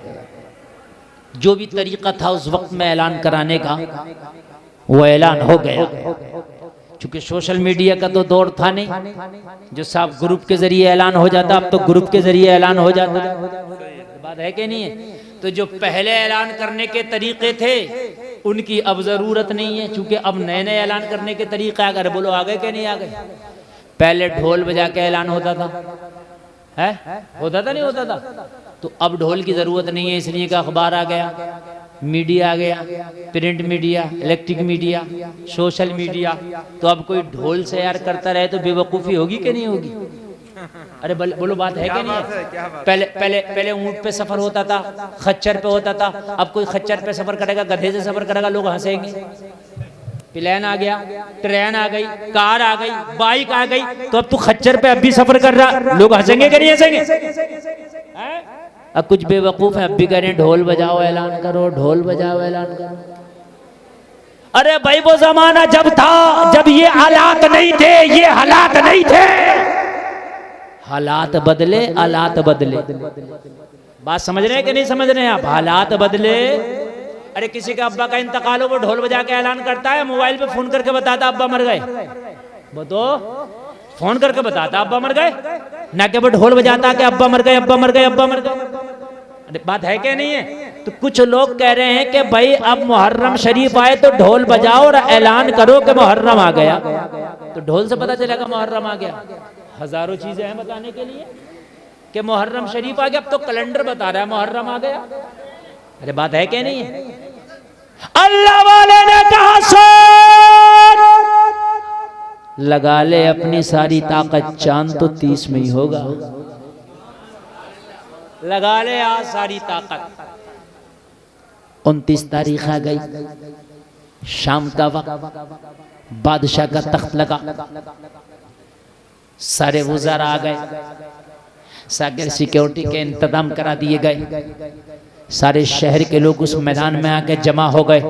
जो भी तरीका था उस वक्त में ऐलान कराने का वो ऐलान हो गया। चूंकि सोशल मीडिया का तो दौर था नहीं, जो साफ ग्रुप के जरिए ऐलान हो जाता, अब तो ग्रुप के जरिए ऐलान हो जाता। बात है कि नहीं है? तो जो पहले ऐलान करने के तरीके थे उनकी अब जरूरत नहीं है, चूंकि अब नए नए ऐलान करने के तरीके आ गए। बोलो आ गए कि नहीं आ गए? पहले ढोल बजा के ऐलान होता था, है होता था नहीं होता था? तो अब ढोल की जरूरत नहीं है, इसलिए का अखबार आ गया, मीडिया आ गया, print media, electric media, social media. तो अब कोई ढोल से यार करता रहे तो बेवकूफ़ी होगी कि नहीं होगी? अरे बोलो बात है कि नहीं है? पहले ऊंट पे सफर होता था, खच्चर पे होता था। अब कोई खच्चर पे सफर करेगा, गधे से सफर करेगा, लोग हंसेंगे। प्लेन आ गया, ट्रेन आ गई, कार आ गई, बाइक आ गई, तो अब तू खच्चर पे अब भी सफर कर रहा, लोग हंसेंगे कि नहीं हंसेंगे? अब कुछ बेवकूफ है अब भी करें ढोल बजाओ ऐलान करो, ढोल बजाओ ऐलान करो। अरे भाई वो जमाना जब था, जब ये हालात नहीं थे, ये हालात नहीं थे। हालात बदले, हालात बदले। बात समझ रहे हैं कि नहीं समझ रहे हैं आप? हालात बदले। अरे किसी का अब्बा का इंतकाल हो, वो ढोल बजा के ऐलान करता है, मोबाइल पे फोन करके बताता अब्बा मर गए। वो तो फोन करके बताता अब्बा मर गए, ना कि वो ढोल बजाता कि अब्बा मर गए, अब्बा मर गए, अब्बा मर गए। अरे बात है क्या नहीं है? तो कुछ लोग कह रहे हैं कि भाई अब मुहर्रम शरीफ आए तो ढोल बजाओ और ऐलान करो कि मुहर्रम आ गया। तो ढोल से पता चलेगा मुहर्रम आ गया? हजारों चीजें हैं बताने के लिए कि मुहर्रम शरीफ आ गया। अब तो कैलेंडर बता रहा है मुहर्रम आ गया। अरे बात है क्या नहीं है? अल्लाह वाले ने कहा सुन, लगा ले अपनी सारी ताकत, चांद तो 30 में ही होगा। लगा ले आज सारी ताकत। 29 तारीख आ गई, शाम का वक्त, बादशाह का तख्त लगा, सारे वज़ारा आ गए, सागर सिक्योरिटी के इंतजाम करा दिए गए, सारे शहर के लोग उस मैदान में आके जमा हो गए।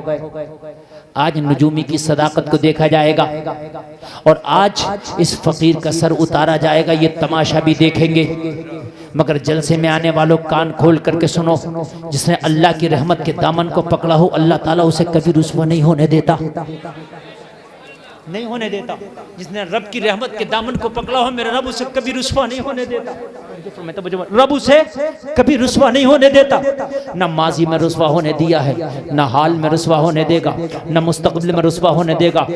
आज नजूमी की सदाकत को देखा जाएगा और आज इस फकीर का सर उतारा जाएगा, ये तमाशा भी देखेंगे। मगर जलसे में आने वालों कान खोल करके सुनो, जिसने अल्लाह की रहमत के दामन को पकड़ा हो, अल्लाह ताला उसे कभी रुस्वा नहीं होने देता, नहीं होने देता। जिसने रब की रहमत के दामन को पकड़ा हो, मेरा रब उसे कभी रुस्वा नहीं होने देता। रब उसे कभी रुस्वा नहीं होने देता। न माजी में रुस्वा होने दिया है, न हाल में रुस्वा होने देगा, न मुस्तकबिल में रुस्वा होने देगा।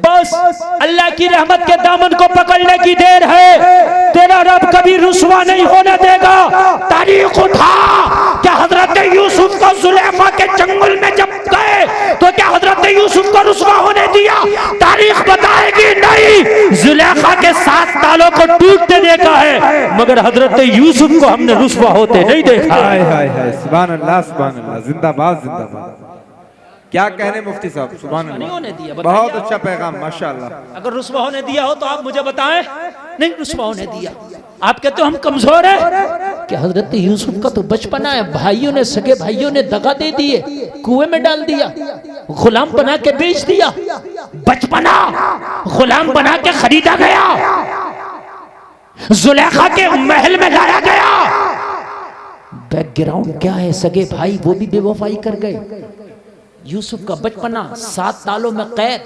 बस अल्लाह की रहमत के दामन को पकड़ने की देर है, तेरा रब कभी रुस्वा नहीं होने देगा। तारीख उठा, क्या हजरत यूसुफ को जुलेखा के जंगल में जब गए तो क्या हजरत यूसुफ को रुस्वा होने दिया? तारीख बताएगी नहीं। जुलेखा के 7 तालों को टूटते देखा है, मगर हजरत यूसुफ को हमने रुस्वा होते नहीं देखा। हाय हाय हाय, सुभान अल्लाह सुभान अल्लाह, जिंदाबाद जिंदाबाद। क्या कहने मुफ्ती साहब, सुभान नहीं होने दिया, अल्लाह, बहुत अच्छा पैगाम माशाअल्लाह। अगर रुस्वा होने दिया हो तो आप मुझे बताएं। नहीं रुस्वा होने दिया। आप कहते हो हम कमजोर हैं, कि हजरत यूसुफ का तो बचपना है, भाइयों ने, सगे भाइयों ने दगा दे दिए, कुएं में डाल दिया, गुलाम बना के बेच दिया। बचपना गुलाम बना के खरीदा गया, जुलेखा के महल में लाया गया। बैकग्राउंड क्या है? सगे भाई वो भी बेवफाई कर गए। यूसुफ का बचपना 7 तालों में कैद,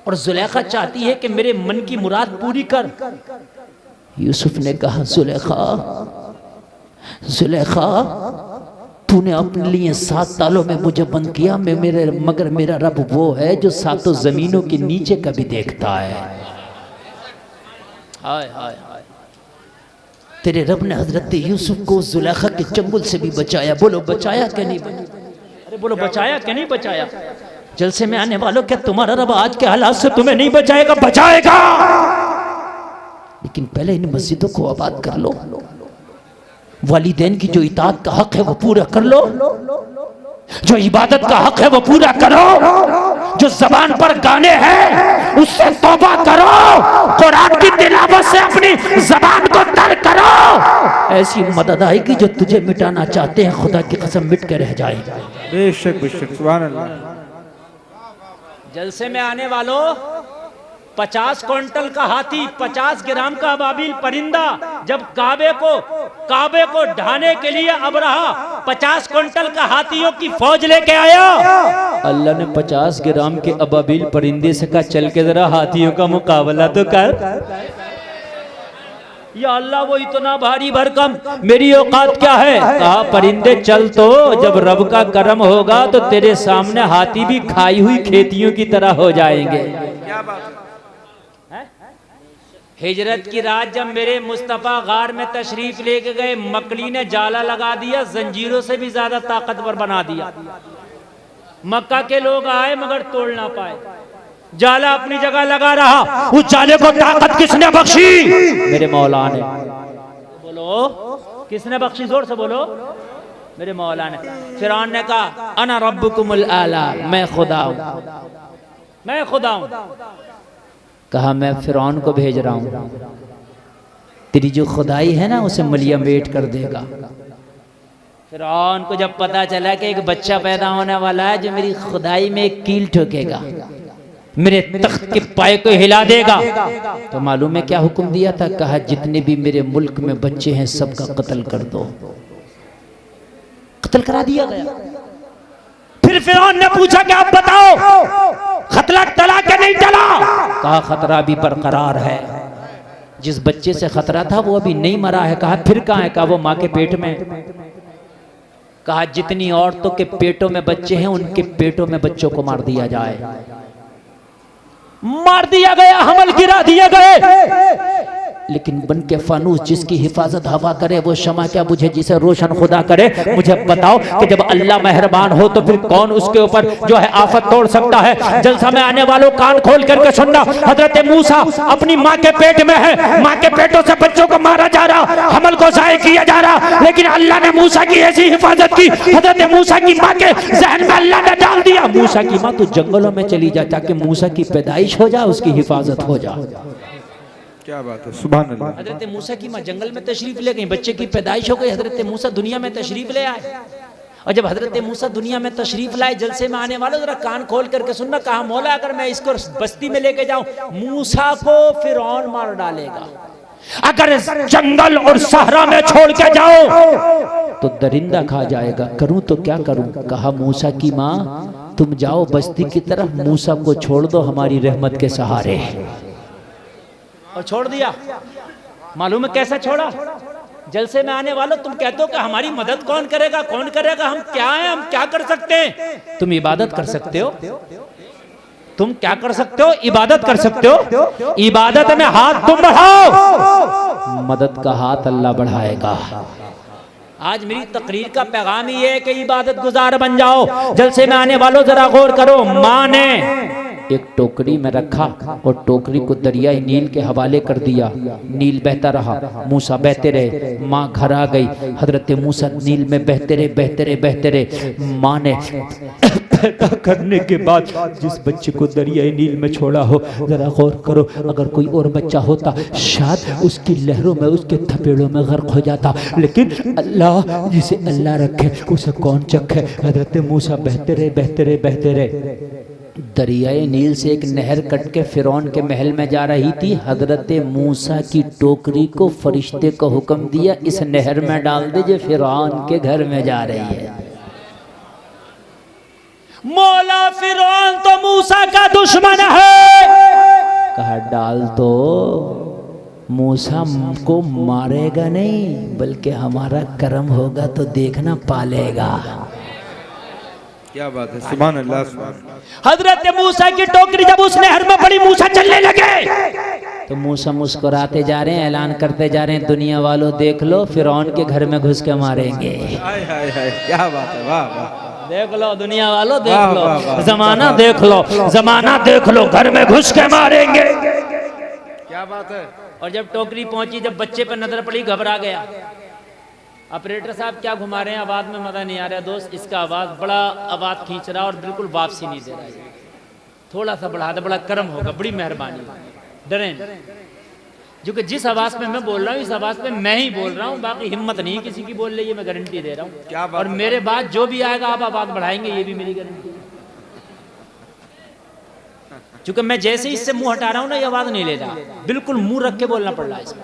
और जुलेखा चाहती है कि मेरे मन की मुराद पूरी कर। यूसुफ ने कहा, जुलेखा जुलेखा, तूने अपने लिए 7 तालों में मुझे बंद किया, मगर मेरा रब वो है जो 7 जमीनों के नीचे का भी देखता है। हाय हाय हाय, तेरे रब ने हजरत यूसुफ को जुलेखा के चंगुल से भी बचाया। बोलो बचाया क्या नहीं बचाया? अरे बोलो बचाया क्या नहीं बचाया? जलसे में आने वालों, क्या तुम्हारा रब आज के हालात से तुम्हें नहीं बचाएगा? बचाएगा। लेकिन पहले इन मस्जिदों को आबाद कर लो, वालिदैन की जो इताअत का हक है वो पूरा कर लो, जो इबादत का हक है वो पूरा करो, जो जबान पर गाने हैं उससे तौबा करो, कुरान की तिलावत से अपनी जबान को तर करो। ऐसी मदद आएगी जो तुझे मिटाना चाहते हैं, खुदा की कसम मिट के रह जाएगी। बेशक बेशक, सुभान अल्लाह। जलसे में आने वालों, 50 क्विंटल का हाथी, 50 ग्राम का अबाबिल परिंदा जब काबे को ढाने के लिए अबरहा 50 क्विंटल का हाथियों की फौज लेके आया, अल्लाह ने 50 ग्राम के अबाबिल परिंदे से कहा, चल के जरा हाथियों का मुकाबला तो कर। या अल्लाह, वो इतना भारी भरकम, मेरी औकात क्या है? कहा, परिंदे चल, तो जब रब का करम होगा तो तेरे सामने हाथी भी खाई हुई खेतियों की तरह हो जाएंगे। क्या बात है? हिजरत की रात जब मेरे मुस्तफा गार में तशरीफ लेके गए, मकड़ी ने जाला लगा दिया, जंजीरों से भी ज्यादा ताकतवर बना दिया। मक्का के लोग आए मगर तोड़ ना पाए, जाला अपनी जगह लगा रहा। उस जाले को ताकत किसने बख्शी? मेरे मौला ने। बोलो किसने बख्शी? जोर से बोलो। मेरे मौला ने। फिरौन ने कहा, अना रब्बुकुमुल आला, मैं खुदा हूं, मैं खुदा हूं। कहा, मैं फिरौन को भेज रहा हूं, तेरी जो खुदाई है ना उसे मलिया मेट कर देगा। फिरौन को जब पता चला कि एक बच्चा पैदा होने वाला है जो मेरी खुदाई में एक कील ठोकेगा, मेरे तख्त के पाए को हिला देगा, तो मालूम है क्या हुक्म दिया था? कहा, जितने भी मेरे मुल्क में बच्चे हैं सबका कत्ल कर दो। कत्ल करा दिया गया। फिर फिरौन ने पूछा कि आप बताओ, खतरा टला के नहीं टला? कहा, खतरा भी बरकरार है, जिस बच्चे से खतरा था वो अभी नहीं मरा है। कहा, फिर कहाँ है? कहा, वो माँ के पेट में। कहा, जितनी औरतों के पेटों में बच्चे हैं उनके पेटों में बच्चों को मार दिया जाए। मार दिया गया, हमल गिरा दिए गए। लेकिन बन के फानूस जिसकी हिफाजत हवा करे वो शमा क्या बुझे जिसे रोशन खुदा करे। मुझे बताओ कि जब अल्लाह मेहरबान हो तो फिर कौन उसके ऊपर जो है आफत तोड़ सकता है। जलसा में आने वालों कान खोल करके सुनना, हजरत मूसा अपनी माँ के पेट में है, माँ के पेटों से बच्चों को मारा जा रहा, हमल को जाय किया जा रहा, लेकिन अल्लाह ने मूसा की ऐसी हिफाजत की, हजरत मूसा की माँ के जहन में अल्लाह ने डाल दिया, मूसा की माँ तो जंगलों में चली जा ताकि मूसा की पैदाइश हो जाए, उसकी हिफाजत हो जाए। क्या बात है, सुभान अल्लाह। हजरत मूसा की माँ जंगल में तशरीफ ले गई, बच्चे की पैदाइश हो गई, हजरत मूसा दुनिया में तशरीफ ले आए। और जब हजरत मूसा दुनिया में तशरीफ लाए, जलसे में आने वालों जरा कान खोल करके सुनना, कहा मौला अगर मैं इसको बस्ती में लेके जाऊं मूसा को फिरौन मार डालेगा, अगर जंगल और सहरा में छोड़ के जाओ तो दरिंदा खा जाएगा, करूं तो क्या करूं। कहा मूसा की माँ तुम जाओ बस्ती की तरफ, मूसा को छोड़ दो हमारी रहमत के सहारे। और छोड़ दिया। मालूम है कैसा छोड़ा? जलसे में आने वालों तुम कहते हो कि हमारी मदद कौन करेगा, कौन करेगा, हम क्या हैं, हम क्या कर सकते हैं? तुम इबादत कर सकते हो, तुम क्या कर सकते हो? इबादत कर सकते हो। इबादत में हाथ तुम बढ़ाओ, मदद का हाथ अल्लाह बढ़ाएगा। आज मेरी तकरीर का पैगाम ये है कि इबादत गुजार बन जाओ। जलसे में आने वालों जरा गौर करो, माँ ने एक टोकरी में रखा और टोकरी को दरियाई नील के हवाले कर दिया, नील बहता रहा, मूसा बहते रहे, माँ घर आ गई, हजरत मूसा नील में बहते रहे बहते रहे बहते रहे। माँ ने पैदा करने के बाद जिस बच्चे को दरियाई नील में छोड़ा हो, जरा गौर करो, अगर कोई और बच्चा होता शायद उसकी लहरों में उसके थपेड़ों में गर्क हो जाता, लेकिन अल्लाह जिसे अल्लाह रखे उसे कौन चखे। हजरत मूसा बहते रहे बहते रहे बहते रहे, दरियाए नील से एक नहर कट के फिरौन के महल में जा रही थी। हजरत मूसा की टोकरी को फरिश्ते को हुक्म दिया इस नहर में डाल दीजिए, फिरौन के घर में जा रही है। मौला फिरौन तो मूसा का दुश्मन है, कहा डाल तो मूसा को मारेगा नहीं बल्कि हमारा करम होगा तो देखना पालेगा। क्या बात है, सुभान अल्लाह। हजरत मूसा की टोकरी जब उस नहर में पड़ी, मूसा चलने लगे तो मूसा मुस्कुराते जा रहे हैं, ऐलान करते जा रहे हैं, दुनिया वालों देख लो फिरौन के घर में घुस के मारेंगे। हाय हाय हाय, क्या बात है, वाह वाह। देख लो दुनिया वालों देख लो, जमाना देख लो, जमाना देख लो, घर में घुस के मारेंगे। क्या बात है। और जब टोकरी पहुंची, जब बच्चे पर नजर पड़ी, घबरा गया। ऑपरेटर साहब क्या घुमा रहे हैं, आवाज में मजा नहीं आ रहा दोस्त, इसका आवाज बड़ा आवाज खींच रहा और बिल्कुल वापसी नहीं दे रहा है, थोड़ा सा बढ़ा दे, बड़ा कर्म होगा, बड़ी मेहरबानी, डरें। क्योंकि जिस आवाज में मैं बोल रहा हूँ इस आवाज में मैं ही बोल रहा हूँ, बाकी हिम्मत नहीं किसी की बोल रही है, मैं गारंटी दे रहा हूँ। और मेरे बाद जो भी आएगा आप आवाज बढ़ाएंगे, ये भी मेरी गारंटी है। क्योंकि मैं जैसे ही इससे मुंह हटा रहा हूँ ना, ये आवाज नहीं ले रहा, बिल्कुल मुंह रख के बोलना पड़ रहा है इसमें।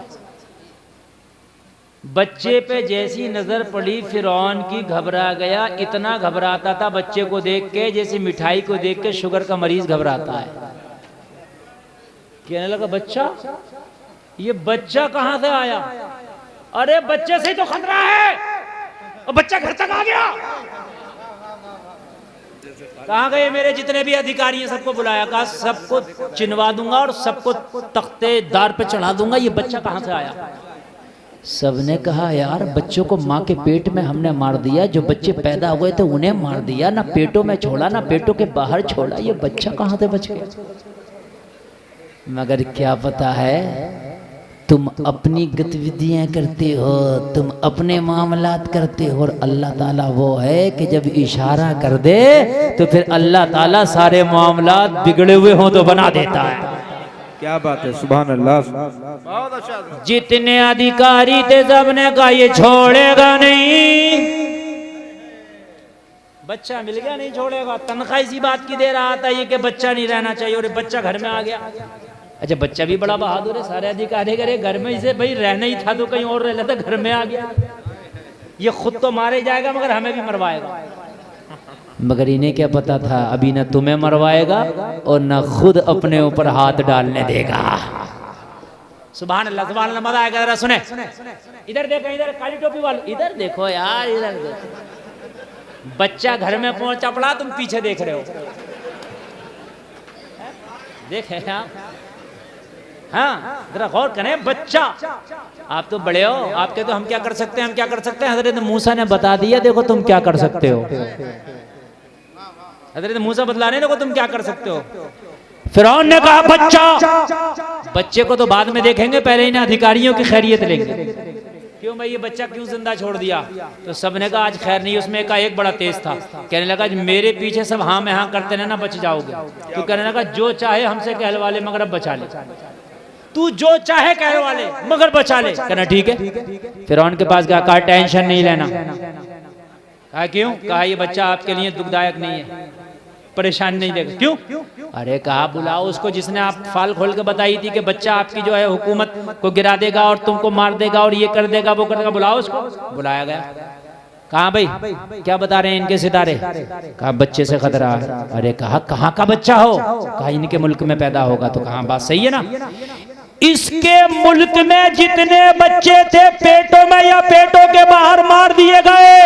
बच्चे पे जैसी नजर पड़ी फिरौन की, घबरा गया, इतना घबराता था बच्चे को देख के जैसे मिठाई को देख के शुगर का मरीज घबराता है। कहने लगा बच्चा, ये बच्चा कहां से आया? अरे बच्चे से ही तो खतरा है, और बच्चा घर तक आ गया। कहाँ गए मेरे जितने भी अधिकारी हैं, सबको बुलाया, कहा सबको चिनवा दूंगा और सबको तख्तेदार पे चढ़ा दूंगा, ये बच्चा कहां से आया? सबने कहा यार बच्चों को माँ के पेट में हमने मार दिया, जो बच्चे पैदा हुए थे उन्हें मार दिया, ना पेटों में छोड़ा ना पेटों के बाहर छोड़ा, ये बच्चा कहाँ से बच गया? मगर क्या पता है, तुम अपनी गतिविधियां करते हो, तुम अपने मामलात करते हो, और अल्लाह ताला वो है कि जब इशारा कर दे तो फिर अल्लाह ताला सारे मामलात बिगड़े हुए हों तो बना देता है। क्या बात है, सुभान अल्लाह। बहुत अच्छा। जितने अधिकारी थे सबने कहा ये छोड़ेगा नहीं, बच्चा मिल गया नहीं छोड़ेगा। तनख्वाह इसी बात की दे रहा था ये कि बच्चा नहीं रहना चाहिए, और बच्चा घर में आ गया। अच्छा बच्चा भी बड़ा बहादुर है, सारे अधिकारी करे घर में, इसे भाई रहना ही था तो कहीं और रह लेता, घर में आ गया। ये खुद तो मारे जाएगा मगर हमें भी मरवाएगा। मगर इन्हें क्या पता था अभी न तुम्हें मरवाएगा और न खुद अपने ऊपर हाथ डालने देगा। सुभान अल्लाह, सुभान अल्लाह, मजा आएगा। जरा सुने, इधर देखो, इधर काली टोपी वाले, इधर देखो यार, इधर देखो। बच्चा घर में पहुंचा पड़ा, तुम पीछे देख रहे हो, देखे आप हाँ जरा गौर करें, बच्चा, आप तो बड़े हो, आपके तो हम क्या कर सकते हैं, हम क्या कर सकते हैं। हजरत मूसा ने बता दिया, देखो तुम क्या कर सकते हो। हजरत मूसा बतला रहे, देखो तुम क्या कर सकते हो। फिरौन ने कहा बच्चा, बच्चे को तो बाद में देखेंगे, पहले इन अधिकारियों की खैरियत लेंगे। क्यों भाई ये बच्चा क्यों जिंदा छोड़ दिया? तो सबने कहा आज खैर नहीं। उसमें का एक बड़ा तेज था, कहने लगा मेरे पीछे सब हाँ में हाँ करते रहना, बच जाओगे। तो कहने लगा जो चाहे हमसे कहलवा ले मगर अब बचा ले, तू जो चाहे कहलवा ले मगर बचा ले। कहना ठीक है। फिरौन के पास कहा टेंशन नहीं लेना। कहा क्यों? कहा ये बच्चा आपके लिए दुखदायक नहीं है, परेशान नहीं देगा। क्यों? अरे कहा बुलाओ उसको जिसने आप फाल खोल के बताई थी कि बच्चा आपकी जो है हुकूमत को गिरा देगा और तुमको मार देगा और ये कर देगा वो कर देगा, बुलाओ उसको। बुलाया गया। कहा भाई क्या बता रहे हैं इनके सितारे? कहा बच्चे से खतरा है। अरे कहा कहाँ का बच्चा हो? कहा इनके मुल्क में पैदा होगा। तो कहा बात सही है ना, इसके मुल्क में जितने बच्चे थे पेटों में या पेटों के बाहर मार दिए गए।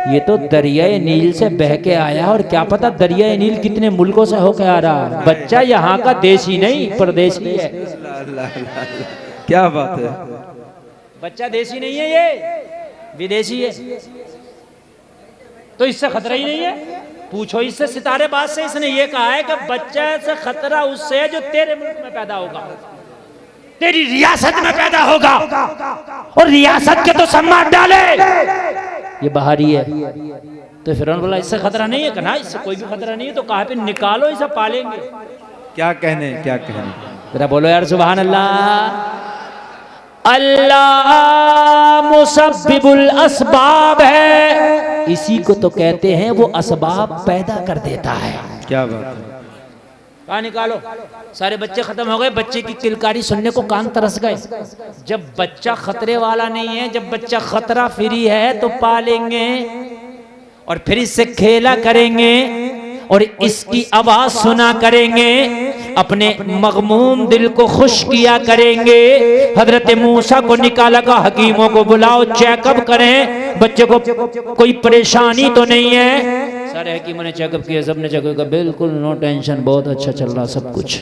ये तो दरियाए नील से बह के आया, और क्या पता दरियाए नील कितने मुल्कों से होके आ रहा। बच्चा यहाँ का देशी नहीं परदेशी है। क्या बात है, बच्चा देशी नहीं है, ये विदेशी है। तो इससे खतरा ही नहीं है। पूछो इससे, सितारे बात से इसने ये कहा है कि बच्चे से खतरा उससे है जो तेरे मुल्क में पैदा होगा, तेरी रियासत में पैदा होगा, और रियासत के तो सम्मान डाले, ये बाहरी है। तो फिरौन बोला इससे खतरा नहीं है। कहा इससे कोई भी खतरा नहीं है। तो कहा पे निकालो, इसे पालेंगे। क्या कहने, क्या कहने, जरा बोलो यार सुभान अल्लाह। अल्लाह मुसब्बिबुल असबाब है, इसी को तो कहते हैं वो असबाब पैदा कर देता है। क्या बात है। कहा निकालो। सारे बच्चे खत्म हो गए। बच्चे की किलकारी सुनने को कान तरस गए। जब बच्चा खतरे वाला नहीं है, जब बच्चा खतरा फ्री है तो पालेंगे और फिर इससे खेला करेंगे और इसकी आवाज सुना करेंगे, अपने मगमूम दिल को खुश किया करेंगे। हजरत मूसा को निकाला, का हकीमों को बुलाओ चेकअप करें, बच्चे को कोई परेशानी तो नहीं है। सारे हकीमों ने चेकअप किया, सबने चेकअप किया, बिल्कुल नो टेंशन, बहुत अच्छा चल रहा सब कुछ।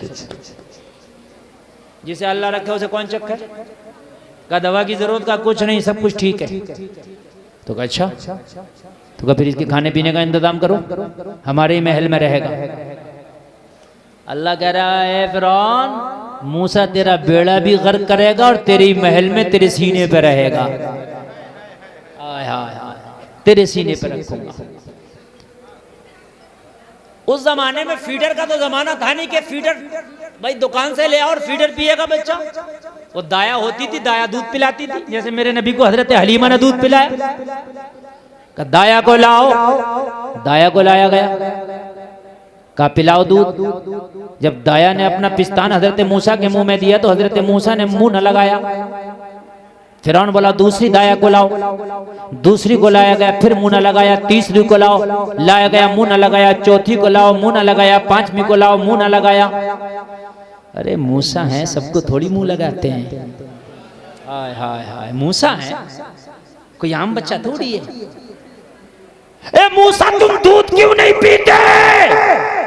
जिसे अल्लाह रखे उसे कौन चेक करे? का दवा की जरूरत का कुछ नहीं, सब कुछ ठीक है। तो कहा अच्छा, तो कहा फिर इसके खाने पीने का इंतजाम करो, हमारे ही महल में रहेगा। अल्लाह कह रहा है फिरौन मूसा तेरा बेड़ा भी गर्क करेगा और तेरे महल में तेरे सीने पे रहेगा। हाय हाय हाय, तेरे सीने पे रखूंगा। उस जमाने में फीडर का तो जमाना था नहीं कि फीडर भाई दुकान से ले आओ और फीडर पिएगा बच्चा। वो दाया होती थी, दाया दूध पिलाती थी। जैसे मेरे नबी को हजरत हलीमा ने दूध पिलाया, दाया को लाओ, दाया को लाया गया, का पिलाओ दूध। जब दाया ने अपना पिस्तान हजरत मूसा के मुंह में दिया तो हजरत मूसा ने मुंह न लगाया। फिरौन बोला दूसरी दाया को लाओ, दूसरी को लाया गया, फिर मुंह न लगाया। तीसरी को लाओ, लाया गया, मुंह न लगाया। चौथी को लाओ, मुंह न लगाया। पांचवी को लाओ, मुंह न लगाया। अरे मूसा है, सबको थोड़ी मुंह लगाते हैं। हाय हाय हाय, मूसा है, कोई आम बच्चा थोड़ी है। ए मूसा तुम दूध क्यों नहीं पीते?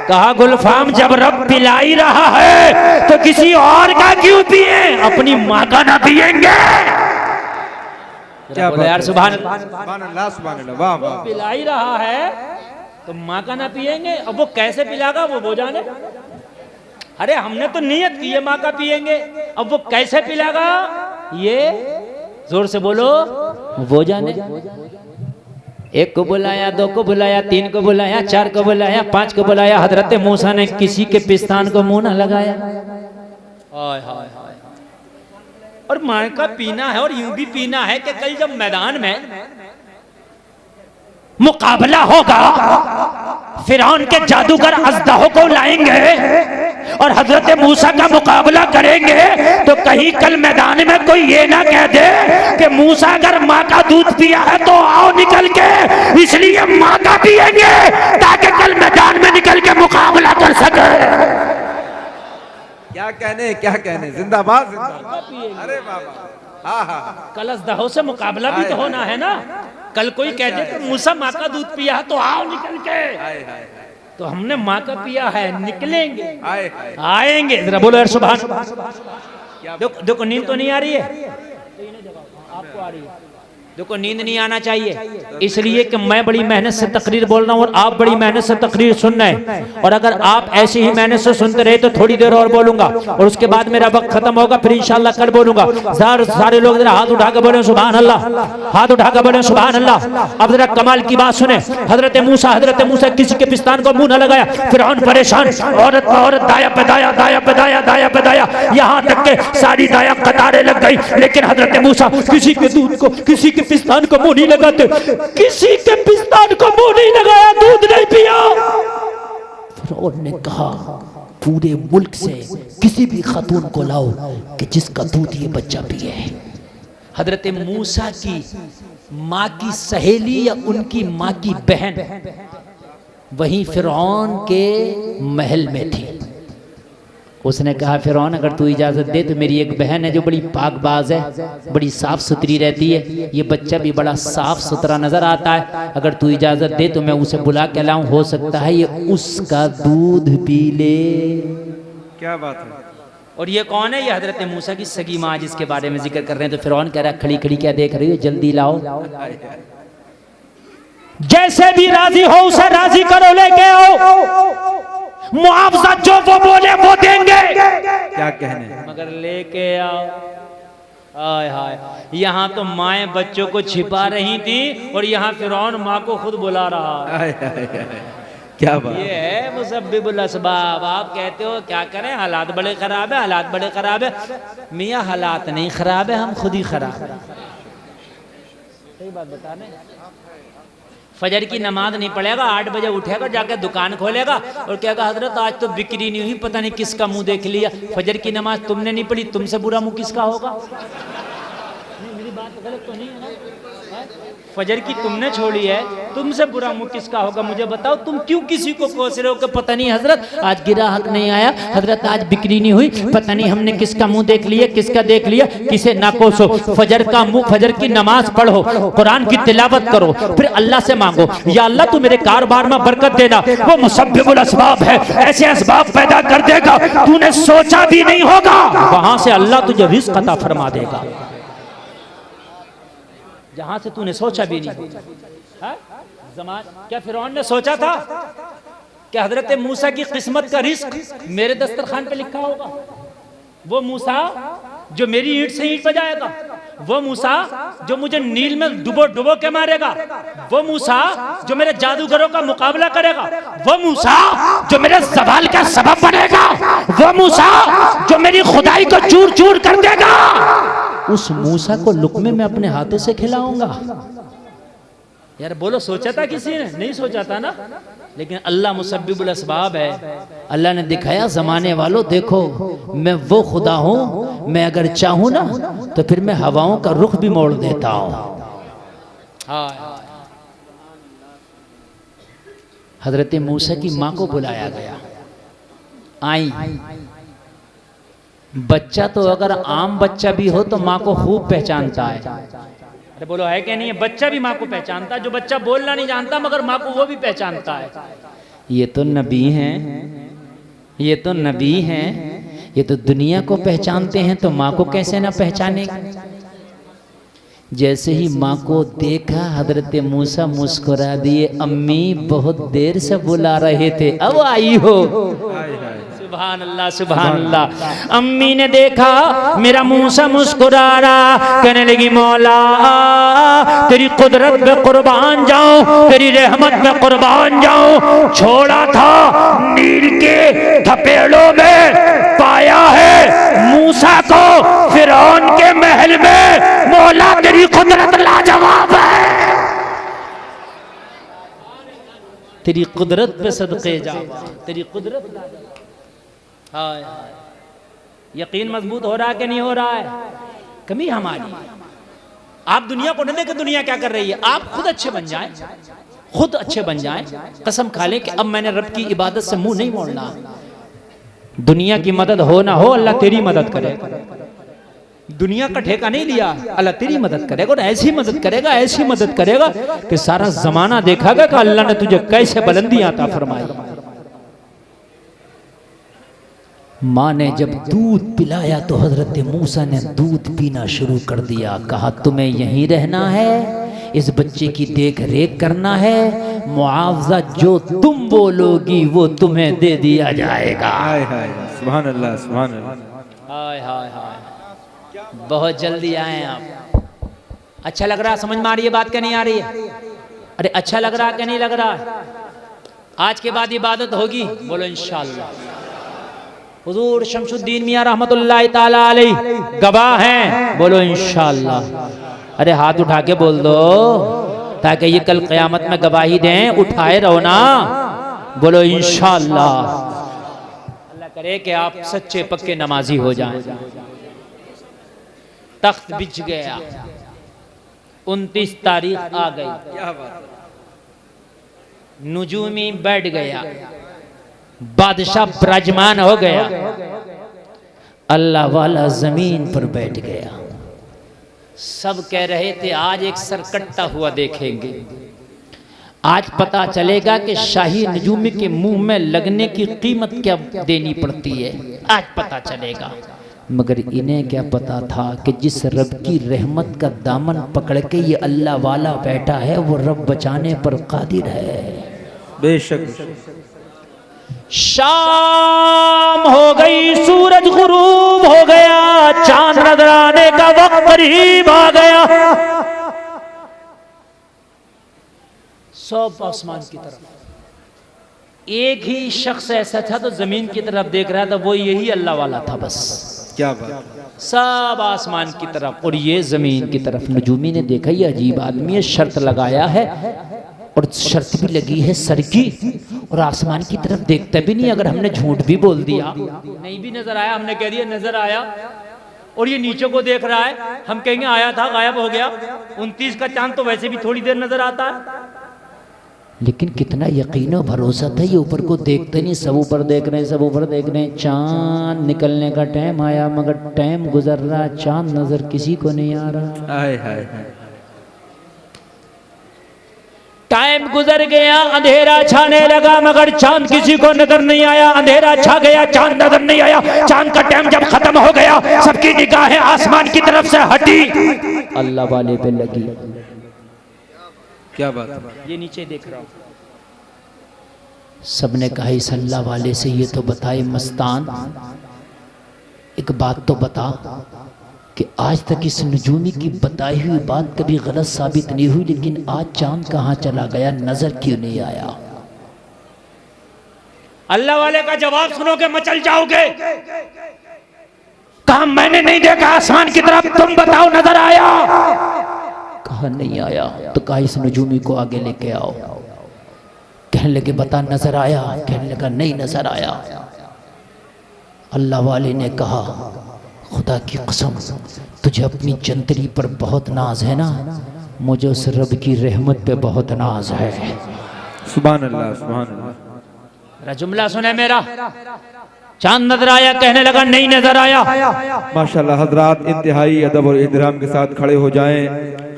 कहा गुलफाम जब रब पिला ही रहा है तो किसी और का क्यों पिए, अपनी माँ का ना पिएंगे। क्या बोले यार सुभान अल्लाह, सुभान अल्लाह, वाह वाह। पिला ही रहा है तो माँ का ना पिएंगे। अब वो कैसे पिलागा वो जाने। अरे हमने तो नियत की है माँ का पिएंगे, अब वो कैसे पिलागा ये जोर से बोलो वो जाने। एक को बुलाया, दो को बुलाया, तीन को बुलाया, चार को बुलाया, पांच को बुलाया। हजरत मूसा ने किसी के पिस्तान को मुंह न लगाया। हाय हाय हाय। और मां का पीना है और यूं भी पीना है कि कल जब मैदान में मुकाबला होगा, फिरौन के जादूगर अज़दहो को लाएंगे और हजरत मूसा का मुकाबला करेंगे, तो कहीं कल मैदान में कोई ये ना कह दे कि मूसा अगर माँ का दूध पिया है तो आओ निकल के, इसलिए माँ का पिएंगे ताकि कल मैदान में निकल के मुकाबला कर सके। क्या कहने, क्या कहने, जिंदाबाद जिंदाबाद। अरे बाबा, हाँ हाँ, कल अज़दहो से मुकाबला भी तो होना है ना। कल कोई कह दे कि मूसा माँ का दूध पिया है तो आओ निकल के, तो हमने माँ का पिया है, निकलेंगे आए आएंगे। जरा बोलो यार सुभान। देखो नींद तो नहीं आ रही है, आपको आ रही है। देखो नींद नहीं आना चाहिए, इसलिए कि मैं बड़ी मेहनत से तकरीर बोल रहा हूँ और आप बड़ी मेहनत से तकरीर सुन रहे हैं। और अगर आप ऐसे ही मेहनत से सुनते रहे तो थोड़ी देर और बोलूंगा और उसके बाद मेरा वक्त खत्म होगा, फिर इंशाल्लाह कल बोलूंगा। सारे लोग जरा हाथ उठा के बोले सुभान अल्लाह, हाथ उठा के बोले सुभान अल्लाह। अब जरा कमाल की बात सुने। हजरत मूसा किसी के पिस्तान को मुंह न लगाया, फिरौन परेशान, औरत पे औरत, दाया पे दाया, दाया पे दाया, दाया पे दाया, यहाँ तक के सारी दाया कतारें लग गई। लेकिन हजरत मूसा किसी के दूध को, किसी के पिस्तान को मुंह नहीं लगाते, किसी के पिस्तान को मुंह नहीं लगाया, दूध नहीं पिया। फिरौन ने कहा पूरे मुल्क से किसी भी खातून को लाओ कि जिसका दूध ये बच्चा पिए। हजरत मूसा की माँ की सहेली या उनकी माँ की बहन वहीं फिरौन के महल में थी। उसने कहा फिरौन अगर तू इजाज़त दे तो मेरी एक बहन है जो बड़ी पाकबाज है, बड़ी साफ़ सुथरी रहती है, ये बच्चा भी बड़ा साफ़ सुथरा नज़र आता है, अगर तू इजाज़त दे तो मैं उसे बुला के लाऊं, हो सकता है ये उसका दूध पी ले। क्या बात है। और ये कौन है? ये हजरत मूसा की सगी माँ जिसके बारे में जिक्र कर रहे हैं। तो फिरौन कह रहा है खड़ी खड़ी क्या देख रही हो, जल्दी लाओ, जैसे भी राजी हो उसे राजी करो, लेके आओ, मुआवजा जो वो बोले वो देंगे। क्या कहने, मगर लेके आओ। हाय हाय, यहाँ तो माएँ बच्चों को छिपा रही थी और यहाँ फिरौन माँ को खुद बुला रहा है। क्या बात। ये है मुसब्बिबुल असबाब। आप कहते हो क्या करें, हालात बड़े खराब है, हालात बड़े खराब है। मियाँ हालात नहीं खराब है, हम खुद ही खराब है। सही बात बताने। फजर की नमाज नहीं पढ़ेगा, 8 बजे उठेगा, जाकर दुकान खोलेगा और कहेगा हजरत आज तो बिक्री नहीं हुई, पता नहीं किसका मुंह देख लिया। फजर की नमाज तुमने नहीं पढ़ी, तुमसे बुरा मुंह किसका होगा? नहीं, मेरी बात गलत तो नहीं है ना? फजर की तुमने छोड़ी है, तुमसे बुरा मुंह किसका होगा? मुझे बताओ, तुम क्यों किसी को कोस रहे हो कि पता नहीं हजरत आज गिराहक नहीं आया, हजरत आज बिक्री नहीं हुई, पता नहीं हमने किसका मुंह देख लिया, किसका देख लिया। किसे ना कोसो, फजर का मुंह, फजर की नमाज पढ़ो, कुरान की तिलावत करो, फिर अल्लाह से मांगो या अल्लाह तू मेरे कारोबार में बरकत देना। वो मुसब्बिबुल असबाब है, ऐसे असबाब पैदा कर देगा तूने सोचा भी नहीं होगा, वहां से अल्लाह तुझे रिज़्क़ अता फरमा देगा जहां से तूने सोचा भी नहीं। क्या फिरौन ने सोचा था कि हजरत मूसा की किस्मत का रिस्क मेरे दस्तरखान पे लिखा होगा? वो मूसा जो मेरी ईंट से ईंट बजाएगा, वो मूसा जो मुझे नील में डुबो डुबो के मारेगा, वो मूसा जो मेरे जादूगरों का मुकाबला करेगा, वो मूसा जो मेरे सवाल का सबब बनेगा, वो मूसा जो मेरी खुदाई को चूर चूर कर देगा, उस मूसा को लुकमे में अपने हाथों से खिलाऊंगा। यार बोलो, सोचा था किसी ने? नहीं सोचा था ना। लेकिन अल्लाह मुसब्बिबुल असबाब है। अल्लाह ने दिखाया जमाने वालों देखो मैं वो खुदा हूं, मैं अगर चाहूं ना तो फिर मैं हवाओं का रुख भी मोड़ देता हूं। हजरत मूसा की माँ को बुलाया गया, आई। बच्चा तो अगर आम बच्चा भी हो तो माँ को खूब पहचानता है। अरे बोलो है क्या नहीं है? बच्चा भी माँ को पहचानता है। जो बच्चा बोलना नहीं जानता मगर माँ को वो भी पहचानता है। ये तो नबी हैं, ये तो नबी हैं, ये तो दुनिया को पहचानते हैं, तो माँ को कैसे ना पहचाने? जैसे ही माँ को देखा हजरत मूसा मुस्कुरा दिए। अम्मी बहुत देर से बुला रहे थे, अब आई हो। सुभान अल्लाह, सुभान अल्लाह। अम्मी ने देखा मेरा मूसा मुस्कुरा रहा, कहने लगी मौला तेरी कुदरत में कुर्बान जाऊं, तेरी रहमत में कुर्बान जाऊं। छोड़ा था नील के थपेड़ों में, पाया है मूसा को फिरौन के महल में। मौला तेरी कुदरत लाजवाब है, तेरी कुदरत पे सदके जा, तेरी कुदरत। हाय, यकीन मजबूत हो रहा है कि नहीं हो रहा है? कमी हमारी। आप दुनिया को डरे कि दुनिया क्या कर रही है, आप खुद अच्छे बन जाएं, खुद अच्छे बन जाएं। कसम खा लें कि अब मैंने रब की इबादत से मुंह नहीं मोड़ना। दुनिया की मदद हो ना हो, अल्लाह तेरी मदद करेगा। दुनिया का ठेका नहीं लिया, अल्लाह तेरी मदद करेगा और ऐसी मदद करेगा, ऐसी मदद करेगा कि सारा जमाना देखागा कि अल्लाह ने तुझे कैसे बुलंदी अता फरमाई। माँ ने जब दूध पिलाया तो हजरत मूसा ने दूध पीना शुरू कर दिया। कहा तुम्हें यहीं रहना है, इस बच्चे की देख रेख करना है, मुआवजा जो तुम बोलोगी वो तुम्हें दे दिया जाएगा। हाय हाय सुभान अल्लाह सुभान अल्लाह। हाय हाय हाय, बहुत जल्दी आए आप। अच्छा लग रहा, समझ में आ रही है बात क्या नहीं आ रही है? अरे अच्छा लग रहा क्या नहीं लग रहा? आज के बाद इबादत होगी, बोलो इंशाअल्लाह। हुजूर शमसुद्दीन मियां रहमतुल्लाह ताला अलैह गवाह हैं, बोलो इंशाअल्लाह। अरे हाथ उठा के बोल दो ताकि ये कल क़यामत में गवाही दें। उठाए रहो ना, बोलो इंशाअल्लाह। अल्लाह करे कि आप सच्चे पक्के नमाजी हो जाएं। तख्त बिछ गया, 29 तारीख आ गई, क्या बात, नुजूमी बैठ गया, बादशाह विराजमान हो गया, अल्लाह वाला जमीन पर बैठ गया। सब कह रहे थे आज एक सरकट्टा हुआ देखेंगे, आज पता चलेगा कि शाही नजूमी के मुंह में लगने की कीमत क्या देनी पड़ती है, आज पता चलेगा। मगर इन्हें क्या पता था कि जिस रब की रहमत का दामन पकड़ के ये अल्लाह वाला बैठा है वो रब बचाने पर कादिर है। बेशक। शाम हो गई, सूरज गुरूब हो गया, चांद नजर आने का वक्त करीब आ गया। सब आसमान की तरफ। एक ही शख्स ऐसा था तो जमीन की तरफ देख रहा था, वो यही अल्लाह वाला था बस। क्या बात, सब आसमान की तरफ और ये जमीन की तरफ। नजूमी ने देखा ये अजीब आदमी है, शर्त लगाया है और शर्त भी लगी है सर की, और आसमान की तरफ देखता भी नहीं। अगर हमने झूठ भी बोल दिया, नहीं भी नजर आया, हमने कह दिया नजर आया, और ये नीचे को देख रहा है, हम कहेंगे आया था गायब हो गया। 29 का चांद तो वैसे भी थोड़ी देर नजर आता है। लेकिन कितना यकीन और भरोसा था, ये ऊपर को देखते नहीं, सब ऊपर देख रहे हैं, सब ऊपर देख रहे हैं। चांद निकलने का टाइम आया मगर टाइम गुजर रहा, चांद नजर किसी को नहीं आ रहा। हाय हाय हाय। टाइम गुजर गया, अंधेरा छाने लगा मगर चांद किसी को नजर नहीं आया। अंधेरा छा गया, चांद नजर नहीं आया। चांद का टाइम जब खत्म हो गया, सबकी निगाहें आसमान की तरफ से हटी, अल्लाह वाले पे लगी। क्या बात, ये नीचे देख रहा हूं। सबने कहा इस अल्लाह वाले से ये तो बताए मस्तान, एक बात तो बता कि आज तक इस नजूमी की बताई हुई बात कभी गलत साबित नहीं हुई, लेकिन आज चांद कहां चला गया, नजर क्यों नहीं आया? अल्लाह वाले का जवाब सुनोगे मचल जाओगे। कहा मैंने नहीं देखा आसमान की तरफ, तुम बताओ नजर आया? कहा नहीं आया। तो कहा इस नजूमी को आगे लेके आओ। कहने लगे बता नजर आया? कहने लगा नहीं नजर आया। अल्लाह वाले ने कहा खुदा की कसम तुझे अपनी जंतरी पर बहुत नाज है ना, मुझे उस रब की रहमत पे बहुत नाज है। सुभान अल्लाह सुभान अल्लाह। मेरा जुमला सुने मेरा। चांद नजर आया? कहने लगा नहीं नजर आया। माशाल्लाह हजरात इंतहाई अदब और एहतराम के साथ खड़े हो जाएं।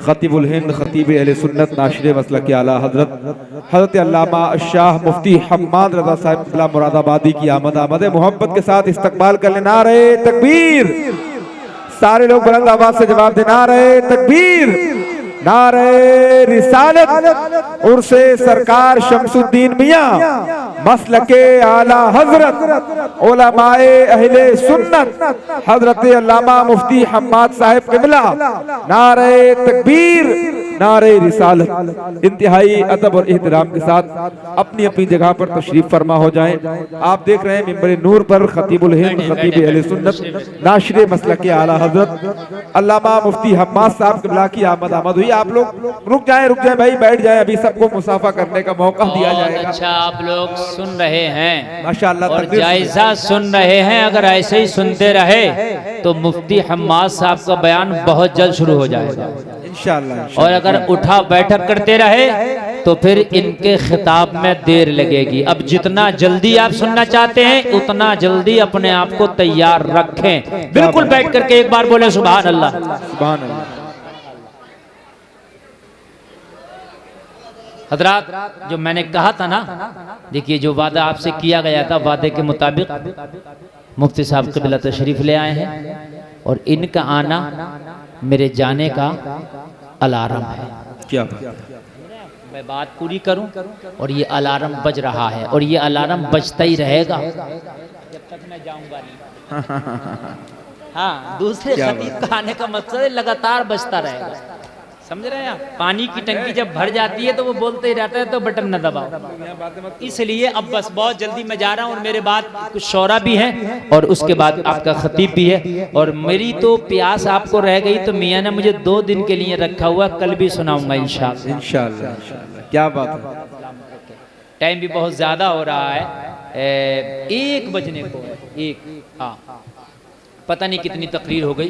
खतीबुल हिंद खतीब अहले सुन्नत नाशिर मसलक के आला हजरत अल्लामा शाह मुफ्ती हम्माद रजा साहब क़िबला मुरादाबादी की आमद मोहब्बत के साथ इस्तकबाल कर लेना। रहे तकबीर, सारे लोग बुलंद आवाज से जवाब देना। रहे तकबीर, नारे रिसालत, उर्से सरकार शमसुद्दीन मियां मसलके आला हजरत उलमाए अहले सुन्नत हजरत अल्लामा मुफ्ती हम्माद साहब क़िबला, नारे तकबीर, नारे रिसालत। इंतहाई अदब और एहतराम के साथ अपनी अपनी जगह पर तशरीफ फरमा हो जाएं। आप देख रहे हैं मिंबर नूर पर खतीबुल हिंद खतीब अहले सुन्नत नाशिर मसलके आला हजरत अल्लामा मुफ्ती हम्माद साहब क़िबला की आमद हुई। आप लोग रुक जाएं भाई, बैठ जाएं, अभी सबको मुसाफा करने का मौका दिया जाएगा। अच्छा आप लोग सुन रहे हैं माशाअल्लाह, और जायजा सुन रहे हैं। अगर ऐसे ही सुनते रहे तो मुफ्ती हम्माद साहब का बयान बहुत जल्द शुरू हो जाएगा इंशाअल्लाह। और अगर उठा बैठक करते रहे तो फिर इनके खिताब में देर लगेगी। अब जितना जल्दी आप सुनना चाहते हैं उतना जल्दी अपने आप को तैयार रखें। बिल्कुल बैठ करके एक बार बोले सुभान अल्लाह। सुभान अल्लाह। हजरात जो मैंने कहा था ना, देखिए जो वादा आपसे किया गया था वादे के मुताबिक मुफ्ती साहब क़िबला तशरीफ ले आए हैं और इनका आना मेरे जाने का अलार्म है। क्या मैं बात पूरी करूं और ये अलार्म बज रहा है और ये अलार्म बजता ही रहेगा जब तक मैं जाऊंगा नहीं। हाँ, दूसरे खतीब का आने का मकसद है लगातार बजता रहेगा। समझ रहे हैं आप? पानी की टंकी जब भर जाती है तो वो बोलते ही रहता है तो बटन न दबाओ। इसलिए अब बस बहुत जल्दी मैं जा रहा हूँ और मेरे बाद कुछ शौरा भी हैं और उसके बाद आपका खतीब भी है और मेरी तो प्यास आपको रह गई तो मियाँ ने मुझे 2 दिन के लिए रखा हुआ, कल भी सुनाऊंगा इंशाअल्लाह। इंशाअल्लाह। क्या बात है। टाइम भी बहुत ज़्यादा हो रहा है, 1 बजने को है। 1 हाँ, पता नहीं कितनी तकरीर हो गई,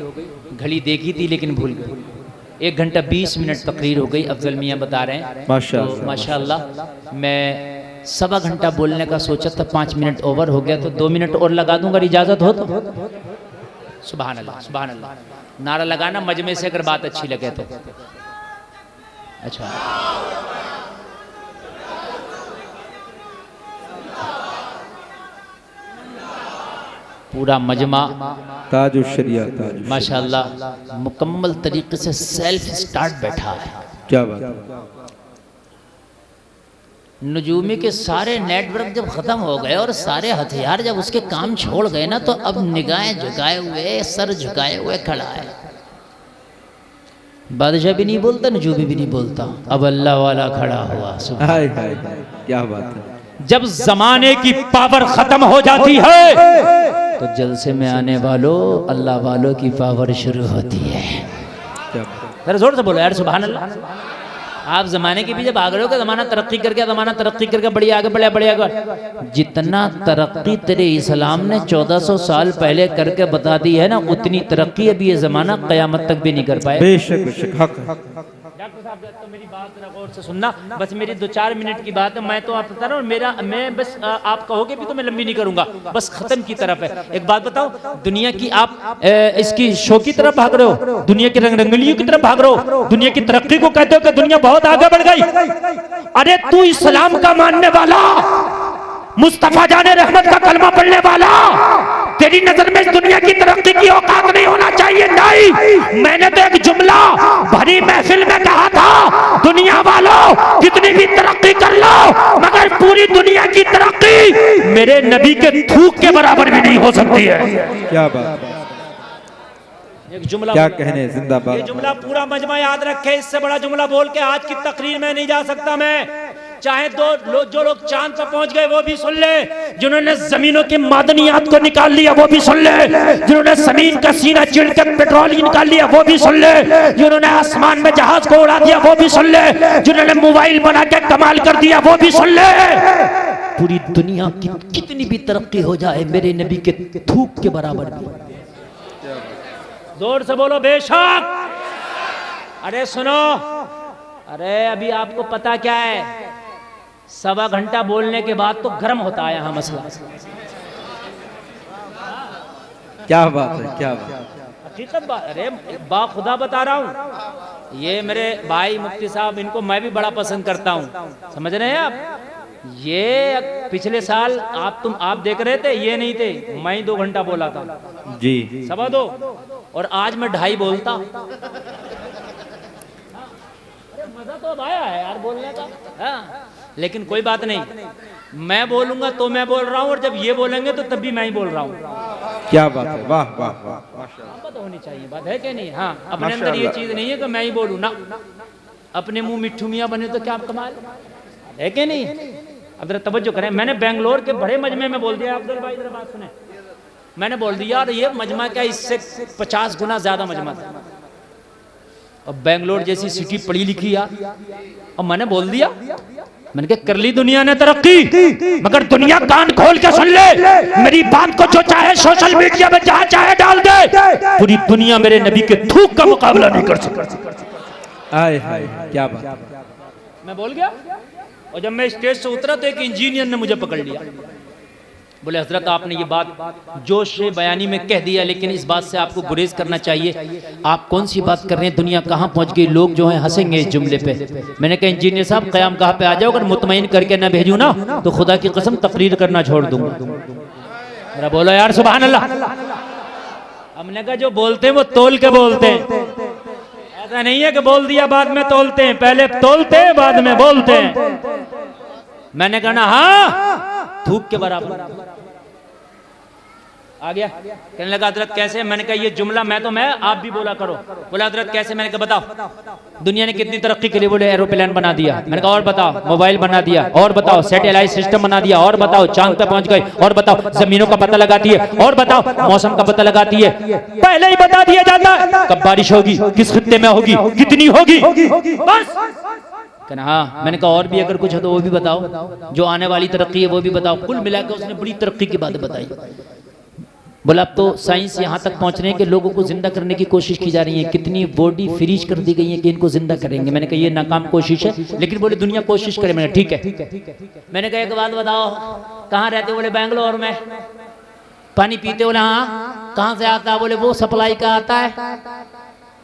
घड़ी देखी थी लेकिन भूल गई। 1 घंटा 20 मिनट तकरीर हो गई, अफजल मियाँ बता रहे हैं। तो माशाअल्लाह मैं 1.25 घंटा बोलने का सोचा था, 5 मिनट ओवर हो गया तो 2 मिनट और लगा दूंगा, इजाज़त हो तो। सुभान अल्लाह, सुभान अल्लाह। नारा लगाना मजमे से अगर बात अच्छी लगे तो। अच्छा, पूरा मजमा ताजुश शरिया ताजुश माशाअल्लाह मुकम्मल तरीके से सेल्फ स्टार्ट बैठा है। क्या बात है। नजूमी के सारे नेटवर्क जब खत्म हो गए और सारे हथियार जब उसके काम छोड़ गए ना, तो अब निगाहें झुकाए हुए, सर झुकाए हुए खड़ा है। बादशाह भी नहीं बोलता, नजूमी भी नहीं बोलता, अब अल्लाह वाला खड़ा हुआ। हाय हाय, क्या बात है। जब जमाने की पावर खत्म हो जाती है तो जलसे में आने वालों, अल्लाह वालों की पावर शुरू होती है। जरा जोर से बोलो यार, सुभान अल्लाह। आप जमाने के भी जब आगे हो कि जमाना तरक्की करके, जमाना तरक्की करके बड़ी आगे बढ़िया बढ़िया। जितना तरक्की तेरे इस्लाम ने 1400 साल पहले करके बता दी है ना, उतनी तरक्की अभी ये जमाना क़यामत तक भी नहीं कर पाए। बेशक बेशक, हक। डॉक्टर साहब तो मेरी बात जरा गौर से सुनना, बस मेरी 2-4 मिनट की बात है। मैं तो आप बता रहा हूँ, मैं बस आप कहोगे भी तो मैं लंबी नहीं करूंगा, बस खत्म की तरफ है। एक बात बताओ, दुनिया की आप इसकी शो की तरफ भाग रहे हो, दुनिया की रंगरंगलियों की तरफ भाग रहे हो, दुनिया की तरक्की को कहते हो कि दुनिया बहुत आगे बढ़ गई। अरे तू इस्लाम का मानने वाला, मुस्तफा जाने रहमत का कलमा पढ़ने वाला, तेरी नजर में इस दुनिया की तरक्की की औकात नहीं होना चाहिए। नहीं, मैंने तो एक जुमला भरी महफिल में कहा था, दुनिया वालों कितनी भी तरक्की कर लो मगर पूरी दुनिया की तरक्की मेरे नबी के थूक के बराबर भी नहीं हो सकती है। क्या बात। एक जुमला क्या कहने, जिंदाबाद। ये जुमला पूरा मजमा याद रखे, इससे बड़ा जुमला बोल के आज की तकरीर में नहीं जा सकता मैं। चाहे जो लोग चांद पर पहुंच गए वो भी सुन ले, जिन्होंने जमीनों की मादनियात को निकाल लिया वो भी सुन ले, जिन्होंने जमीन का सीना चिड़ के पेट्रोल निकाल लिया वो भी सुन ले, जिन्होंने आसमान में जहाज को उड़ा दिया वो भी सुन ले, जिन्होंने मोबाइल बना के कमाल कर दिया वो भी सुन ले। पूरी दुनिया की कितनी भी तरक्की हो जाए मेरे नबी के थूक के बराबर भी। जोर से बोलो बेशक। अरे सुनो, अरे अभी आपको पता क्या है, 1.25 घंटा बोलने के बाद तो गर्म होता है यहाँ मसला। क्या बात है, क्या बात। हकीकत बात, अरे बाखुदा बता रहा हूँ, ये मेरे भाई मुफ्ती साहब, इनको मैं भी बड़ा पसंद करता हूँ, समझ रहे हैं आप। ये पिछले साल आप देख रहे थे, ये नहीं थे, मैं ही 2 घंटा बोला था जी, 2.25, और आज मैं 2.5 बोलता। मजा तो अब आया है यार बोलने का। हाँ, लेकिन कोई बात नहीं, मैं बोलूंगा तो मैं बोल रहा हूँ, और जब ये बोलेंगे तो तब भी मैं ही बोल रहा हूँ। क्या बात है, वाह वाह वाह। तो होनी चाहिए बात है कि नहीं। हाँ, अपने अंदर ये चीज नहीं है कि मैं ही बोलूँ ना, अपने मुंह मिट्ठू मियाँ बने तो क्या कमाल है कि नहीं। अब जरा तवज्जो करें, मैंने बेंगलोर के बड़े मजमे में बोल दिया, अब्दुल भाई जरा बात सुने, मैंने बोल दिया और ये मजमा क्या, इससे 50 गुना ज्यादा मजमा था। अब बेंगलोर जैसी सिटी पढ़ी लिखी यार, अब मैंने बोल दिया, मैंने कहा कर ली दुनिया ने तरक्की, मगर दुनिया कान खोल के सुन ले, मेरी बात को जो चाहे सोशल मीडिया में जहां चाहे डाल दे, पूरी दुनिया मेरे नबी के थूक का मुकाबला नहीं कर सकती। आए हाय, क्या बात। मैं बोल गया, और जब मैं स्टेज से उतरा तो एक इंजीनियर ने मुझे पकड़ लिया, बोले हजरत आपने ये बात जोश से बयानी में कह दिया, लेकिन इस बात से आपको गुरेज करना चाहिए, आप कौन सी बात कर रहे हैं, दुनिया कहाँ पहुंच गई, लोग जो हैं हंसेंगे इस जुमले पे। मैंने कहा इंजीनियर साहब क़याम कहाँ पे आ जाओ, अगर मुतमईन करके ना भेजूँ ना तो खुदा की कसम तकरीर करना छोड़ दूंगा। मेरा बोलो यार सुभान अल्लाह। हमने कहा जो बोलते हैं वो तोल के बोलते हैं, ऐसा नहीं है कि बोल दिया बाद में तोलते हैं, पहले तोलते हैं बाद में बोलते हैं। मैंने कहा ना हाँ थूक के बराबर आ गया। कहने लगा हजरत कैसे? मैंने कहा ये जुमला मैं आप भी बोला करो। बोला हजरत कैसे? मैंने कहा बताओ दुनिया ने कितनी तरक्की के लिए? बोले एरोप्लेन बना दिया। मैंने कहा और बताओ? मोबाइल बना दिया। और बताओ? सैटेलाइट सिस्टम बना दिया। और बताओ? चांद पे पहुंच गए। और बताओ? जमीनों का पता लगाती है। और बताओ? मौसम का पता लगाती है। पहले ही बता दिया जाता है कब बारिश होगी, किस खित्ते में होगी, कितनी होगी, बस। कहना हाँ। मैंने कहा और भी अगर कुछ है तो वो भी बताओ, जो आने वाली तरक्की है वो भी बताओ। कुल मिलाकर उसने बड़ी तरक्की की बात बताई। बोला अब तो साइंस यहाँ तक पहुँच रहे हैं कि लोगों को जिंदा करने की कोशिश की जा रही है, कितनी बॉडी फ्रीज कर दी गई है कि इनको जिंदा करेंगे। मैंने कहा ये नाकाम कोशिश है, लेकिन बोले दुनिया कोशिश करे। मैंने ठीक है। मैंने कहा एक बात बताओ कहाँ रहते हो? बोले बेंगलोर में। पानी पीते? बोले हाँ। कहाँ से आता है? बोले वो सप्लाई का आता है।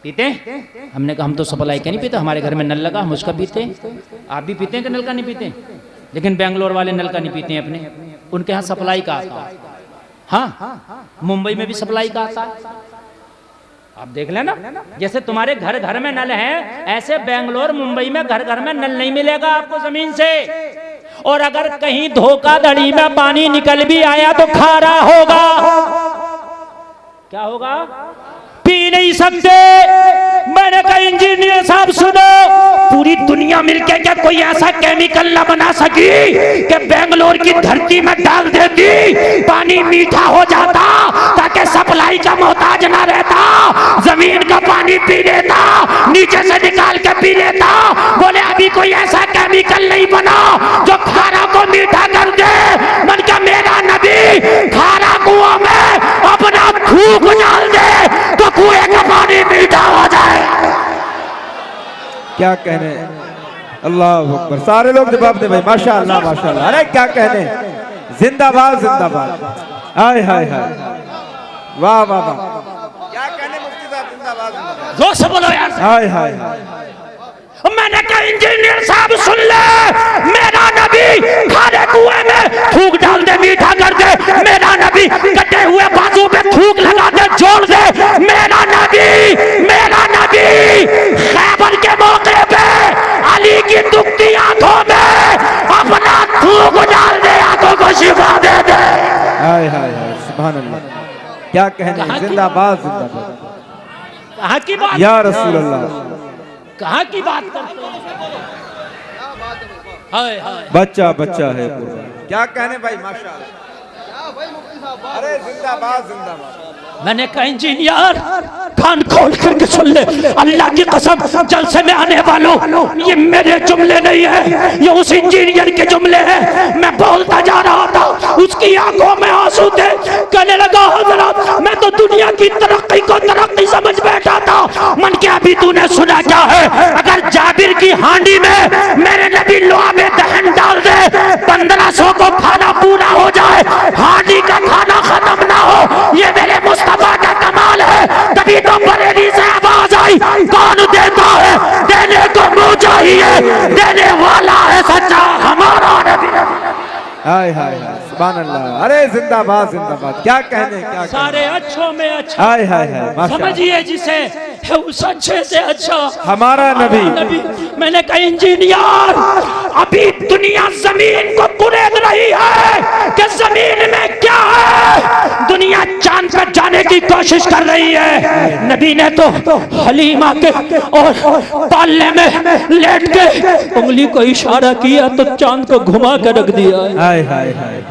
पीते हैं? हमने कहा हम तो सप्लाई का नहीं पीते, हमारे घर में नल लगा हम उसका पीते हैं। आप भी पीते हैं कि नल का नहीं पीते? लेकिन बेंगलोर वाले नल का नहीं पीते हैं अपने, उनके यहाँ सप्लाई का आता है। हाँ मुंबई में भी सप्लाई का आता है। आप देख लेना, जैसे तुम्हारे घर घर में नल है, ऐसे बेंगलोर मुंबई में घर घर में नल नहीं मिलेगा आपको जमीन से। और अगर कहीं धोखाधड़ी में पानी निकल भी आया तो खारा होगा। क्या होगा? पी नहीं सकते। मैंने कहा इंजीनियर साहब सुनो, पूरी दुनिया मिलके क्या कोई ऐसा केमिकल ना बना सकी कि बेंगलोर की धरती में डाल देती, पानी मीठा हो जाता ताकि सप्लाई का मोहताज ना रहता, जमीन का पानी पी लेता, नीचे से निकाल के पी लेता। बोले अभी कोई ऐसा केमिकल नहीं बना जो खारा को मीठा कर दे। मन का मेरा नबी खारा कुआं में अपना थूक डाल दे तो कुएं का पानी मीठा हो जाए। क्या कहने, अल्लाह अकबर। सारे लोग जवाब दे भाई, माशाअल्लाह माशाअल्लाह। अरे क्या कहने, जिंदाबाद जिंदाबाद। हाय हाय हाय, वाह वाह वाह। क्या कहने मुफ्ती साहब, जिंदाबाद जिंदाबाद। जोर से बोलो यार। हाय हाय हाय। मैंने कहा इंजीनियर साहब सुन ले, मेरा नबी खारे कुएं में थूक डाल दे, मीठा कर दे। मेरा नबी कटे हुए बाजू पे थूक लगा दे, जोड़ दे। मेरा नबी खैबर के मौके पे अली की दुखती आंखों में अपना थूक डाल दे, आंखों को शिफा दे दे। हाय हाय हाय, सुभान अल्लाह। क्या कहने, जिंदाबाद जिंदाबाद। कहाँ की बात या रसूल अल्लाह, कहाँ की बात करते हो? हाय हाय, बच्चा बच्चा है पूरा। क्या कहने भाई, माशाअल्लाह। अरे जिंदाबाद जिंदाबाद। मैंने कहा इंजीनियर कान खोल करके सुन ले, अल्लाह की कसम जलसे में आने वालों, ये मेरे जुमले नहीं है, ये उस इंजीनियर के जुमले हैं। मैं बोलता जा रहा था, उसकी आंखों में आंसू थे। कहने लगा हजरत मैं तो दुनिया की तरक्की को तरक्की समझ बैठा था। मन क्या अभी तूने सुना क्या है? अगर जाबिर की हांडी में मेरे नबी लोहा में दहन डाल दे, 1500 को खाना पूरा हो जाए, हांडी का खाना खत्म ना हो, ये मेरे मुस्तफा का कमाल है। तभी तो बरेली से आवाज आई, कौन देता है? देने को मुंह चाहिए, देने वाला है सच्चा हमारा नबी। हाय हाय हाय, सुभान अल्लाह। अरे जिंदाबाद जिंदाबाद। क्या कहने, क्या सारे अच्छों में अच्छा। हाय हाय हाय, माशाअल्लाह। समझिए जिसे है उस अच्छे से अच्छा हमारा नबी। मैंने कहा इंजीनियर अभी दुनिया जमीन को कुरेद रही है कि जमीन में क्या है। दुनिया चांद पर जाने की कोशिश कर रही है। नबी ने तो हलीमा के और पालने में लेट के उंगली को इशारा किया तो चांद को घुमा कर रख दिया। हाय हाय हाय।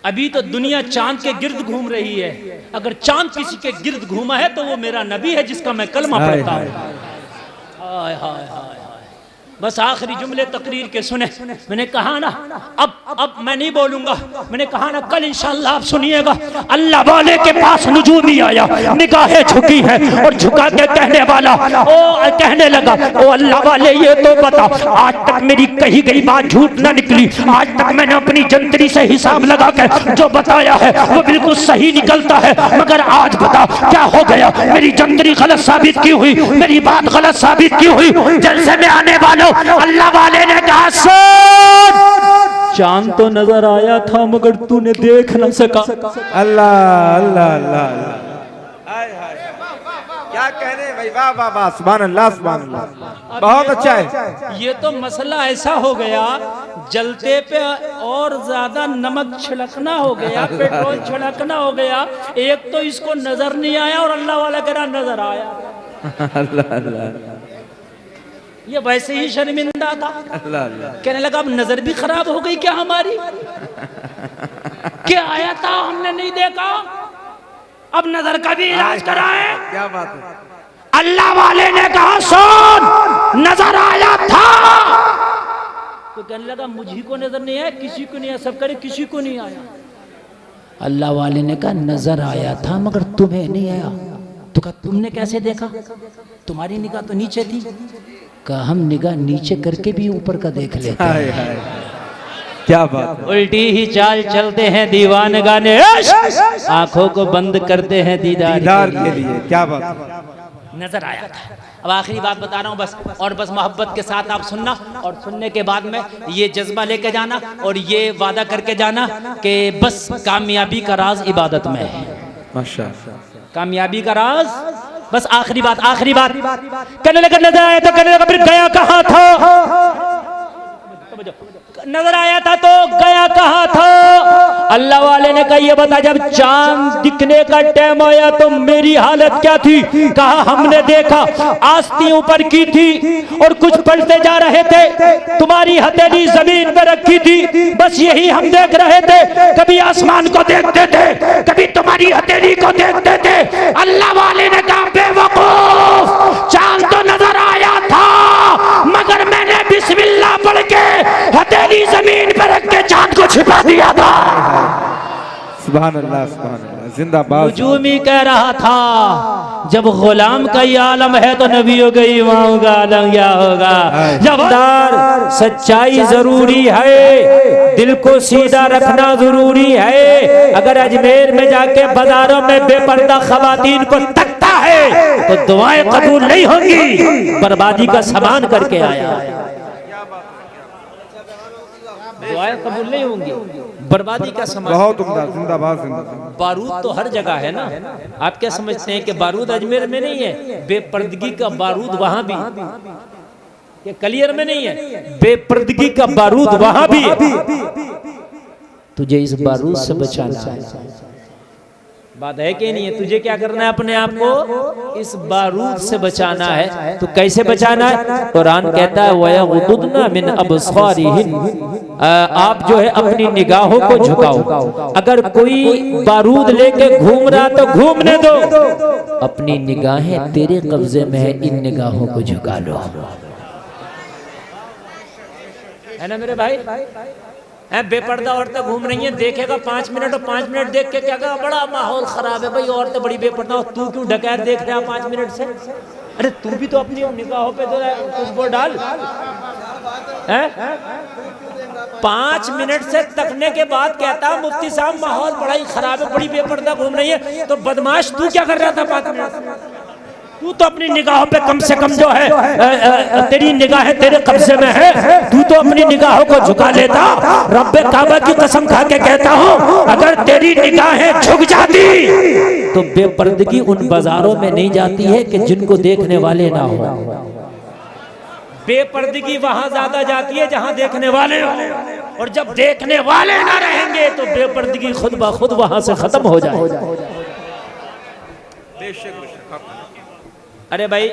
अभी तो दुनिया चांद के गिर्द घूम रही है। अगर चांद किसी के गिर्द घूमा है तो वो मेरा नबी है जिसका मैं कलमा पढ़ता हूँ। हाय हाय हाय। बस आखिरी जुमले तकरीर के सुने। मैंने कहा ना अब मैं नहीं बोलूंगा। मैंने कहा ना कल इंशाअल्लाह आप सुनिएगा। अल्लाह वाले के पास नुजूमी आया, निगाहें झुकी हैं और झुका के कहने वाला कहने लगा, ओ अल्लाह वाले ये तो बता, आज तक मेरी कही गई बात झूठ न निकली। आज तक मैंने अपनी जंतरी से हिसाब लगा कर जो बताया है वो बिल्कुल सही निकलता है, मगर आज बता क्या हो गया? मेरी जंतरी गलत साबित की हुई, मेरी बात गलत साबित की हुई। जलसे में आने वालों, अल्लाह वाले ने कहा सुन चांद तो नजर आया था मगर तूने देख न सका। अल्लाह अल्लाह अल्लाह, हाय हाय, क्या कहने भाई, वाह वाह वाह, सुभान अल्लाह सुभान अल्लाह, बहुत अच्छा है। ये तो मसला ऐसा हो गया, जलते पे और ज्यादा नमक छिड़कना हो गया, पेट्रोल छिड़कना हो गया। एक तो इसको नजर नहीं आया और अल्लाह वाला कह रहा नजर आया। अल्लाह अल्लाह, ये वैसे ही शर्मिंदा था। अल्लाह अल्लाह, कहने लगा अब नजर भी खराब हो गई क्या हमारी? क्या आया था हमने नहीं देखा, अब नजर का भी इलाज कराएं। क्या बात है। अल्लाह वाले ने कहा सुन, नजर आया था। तो कहने लगा मुझी को नजर नहीं आया, किसी को नहीं आया, सब करे किसी को नहीं आया। अल्लाह वाले ने कहा नजर आया था मगर तुम्हें नहीं आया। तो कहा तुमने कैसे देखा, तुम्हारी निगाह तो नीचे थी। कहा हम निगाह नीचे करके भी ऊपर का देख लेते हैं। हाय हाय, क्या बात है। उल्टी ही चाल चलते हैं दीवान गाने, आंखों को बंद करते हैं दीदार के लिए, क्या बात है। नजर आया था। अब आखिरी बात बता रहा हूँ बस, और बस मोहब्बत के साथ आप सुनना, और सुनने के बाद में ये जज्बा लेके जाना और ये वादा करके जाना कि बस कामयाबी का राज इबादत में है। माशाअल्लाह, कामयाबी का राज बस। आखिरी बात कहने लगा नजर आया था, कहने लगा फिर गया कहाँ था? नजर आया था तो गया कहाँ था? अल्लाह वाले ने कहा ये बता, जब चांद दिखने का टाइम आया तो मेरी हालत क्या थी? कहा हमने देखा आस्ती ऊपर की थी और कुछ पढ़ते जा रहे थे, तुम्हारी हथेली जमीन पर रखी थी, बस यही हम देख रहे थे। कभी आसमान को देखते थे, कभी तुम्हारी हथेली को देखते थे। अल्लाह वाले ने कहा बेवकूफ, चांद तो नजर आया था मगर मैंने बिस्मिल्लाह पढ़ के हथेली जमीन पर रख के चांद को छिपा दिया था। सुभान अल्लाह सुभान अल्लाह, जिंदाबाद। नजूमी कह रहा था जब गुलाम का ये आलम है तो नबियों का इमाम का आलम क्या होगा? जबदार सच्चाई जरूरी है, दिल को सीधा रखना जरूरी है। अगर अजमेर में जाके बाजारों में बेपर्दा खवातीन को तकता है तो दुआएं कबूल नहीं होंगी, बर्बादी का सामान करके आया। दुआएं कबूल नहीं होंगी, बर्बादी का सामान। बहुत उम्दा, जिंदाबाद जिंदाबाद। बारूद तो हर जगह है ना। आप क्या समझते हैं कि बारूद अजमेर में नहीं है? बेपर्दगी का बारूद वहां भी, ये कलियर में नहीं है, बेपर्दगी का बारूद वहां भी। तुझे इस बारूद से बचाना है। बात है कि नहीं है? तुझे क्या करना है? अपने आप को इस बारूद से बचाना है। तो कैसे बचाना है? कुरान कहता है वयगुदुदना मिन अबसारिहिन, आप जो है अपनी निगाहों को झुकाओ। अगर कोई बारूद लेके घूम रहा तो घूमने दो, अपनी निगाहें तेरे कब्जे में है, इन निगाहों को झुका लो। है ना मेरे भाई? बेपर्दा औरतें घूम रही हैं, देखेगा 5 मिनट और 5 मिनट देख के क्या कहा बड़ा माहौल खराब है भाई, औरतें बड़ी बेपर्दा, तू क्यों डकैत देख रहा है 5 मिनट से? अरे तू भी तो अपनी निगाहों पे तो उसको डाल। 5 मिनट से तकने के बाद कहता मुफ्ती साहब माहौल बड़ा ही खराब है, बड़ी बेपर्दा घूम रही है। तो बदमाश तू क्या कर रहा था 5 मिनट? तू तो अपनी निगाहों पे कम से कम जो है तेरी निगाहें तेरे कब्जे में है, तू तो अपनी निगाहों को झुका लेता। रब्बे काबा की कसम खा के कहता हूँ, अगर तेरी निगाहें झुक जाती तो बेपर्दगी उन बाजारों में नहीं जाती है कि जिनको देखने वाले ना हो। बेपर्दगी वहां ज्यादा जाती है जहां देखने वाले हो, और जब देखने वाले ना रहेंगे तो बेपर्दगी खुद ब खुद वहां से खत्म हो जाए। अरे भाई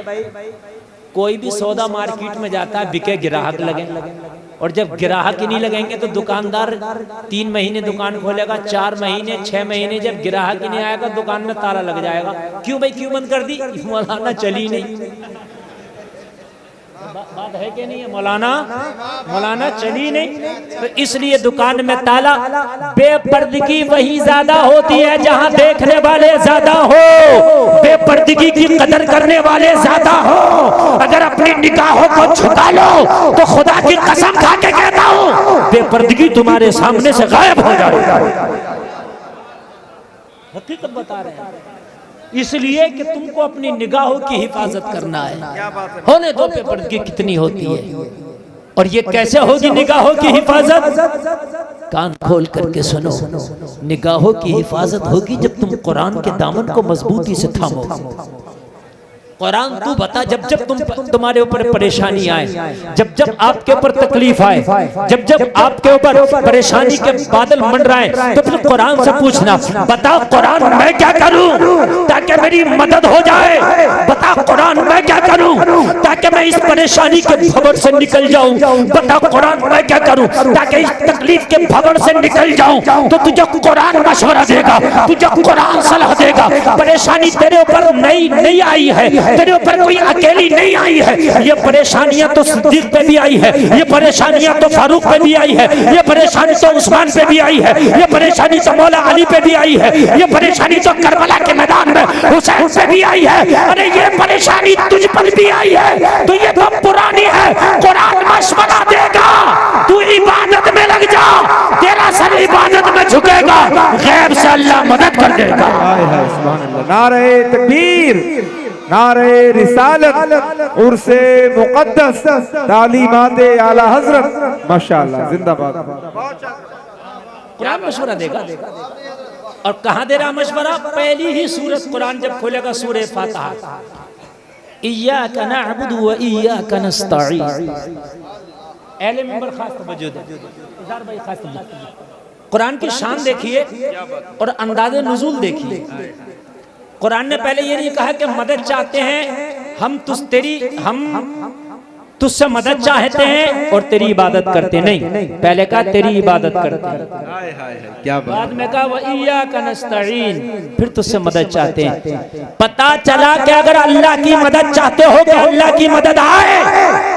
कोई भी सौदा मार्केट में जाता है, बिके ग्राहक लगे, और जब ग्राहक ही नहीं लगेंगे तो दुकानदार 3 महीने दुकान खोलेगा, 4 महीने 6 महीने जब ग्राहक ही नहीं आएगा दुकान में ताला लग जाएगा। क्यों भाई क्यों बंद कर दी? मौलाना चली नहीं। बात है कि नहीं है? मौलाना चली नहीं, तो इसलिए दुकान में ताला। बेपर्दगी वही ज्यादा होती है जहां देखने वाले ज्यादा हो, बेपर्दगी की कदर करने वाले ज्यादा हो। अगर अपनी निगाहों को झुका लो तो खुदा की कसम खा के कहता हूं बेपर्दगी तुम्हारे सामने से गायब हो जाएगी। हकीकत बता रहे हैं, इसलिए कि तुमको अपनी निगाहों की हिफाजत करना है। होने दो बेपर्दगी कितनी होती है, और ये कैसे होगी निगाहों की हिफाजत? कान खोल करके सुनो, निगाहों की हिफाजत होगी जब तुम कुरान के दामन को मजबूती से थामोगे। कुरान तू बता, जब जब तुम्हारे ऊपर परेशानी आए, जब जब आपके ऊपर तकलीफ आए, जब जब आपके ऊपर परेशानी के बादल मंडराए, तो फिर कुरान से पूछना, बता कुरान मैं क्या करूं ताकि मेरी मदद हो जाए, बता कुरान मैं क्या करूं ताकि मैं इस परेशानी के भंवर से निकल जाऊं, बता कुरान मैं क्या करूं ताकि इस तकलीफ के भंवर से निकल जाऊं। तो तुझे कुरान मशवरा देगा, तुझे कुरान सलाह देगा। परेशानी तेरे ऊपर नहीं आई है, तेरे ऊपर कोई अकेली नहीं आई है। ये परेशानियां तो सिद्दीक पे भी आई है, ये परेशानियां तो फारूक पे भी आई है, ये परेशानी तो उस्मान पे भी आई है, ये परेशानी तो मौला अली पे भी आई है, ये परेशानी तो करबला के मैदान में हुसैन पे भी आई है। अरे ये परेशानी तुझ पर भी आई है, तो ये तो पुरानी है। कुरान मशवरा देगा, तू इबादत में लग जा, तेरा सर इबादत में झुकेगा, गैब से अल्लाह मदद कर देगा। नारे तकबीर, नारे रिसालत, उर्से मुक़द्दस, तालीमाते आला हज़रत, माशाअल्लाह, जिंदाबाद। कुरान मशवरा देगा। और कहाँ दे रहा मशवरा? पहली ही सूरत कुरान जब खोलेगा, सूरह फातिहा, इय्याका नअबुदु व इय्याका नस्तईन। अहले मिंबर खास तवज्जो दे, इज़हार भाई खास तवज्जो। कुरान की शान देखिए और अंदाज़े नुज़ूल देखिए। कुरान ने पहले ये नहीं कहा कि मदद चाहते हैं हम तुझसे मदद चाहते हैं और तेरी इबादत करते नहीं, पहले कहा तेरी इबादत करते हैं, क्या बाद में कहा व इय्याका नस्तईन, फिर तुझसे मदद चाहते हैं। पता चला कि अगर अल्लाह की मदद चाहते हो कि अल्लाह की मदद आए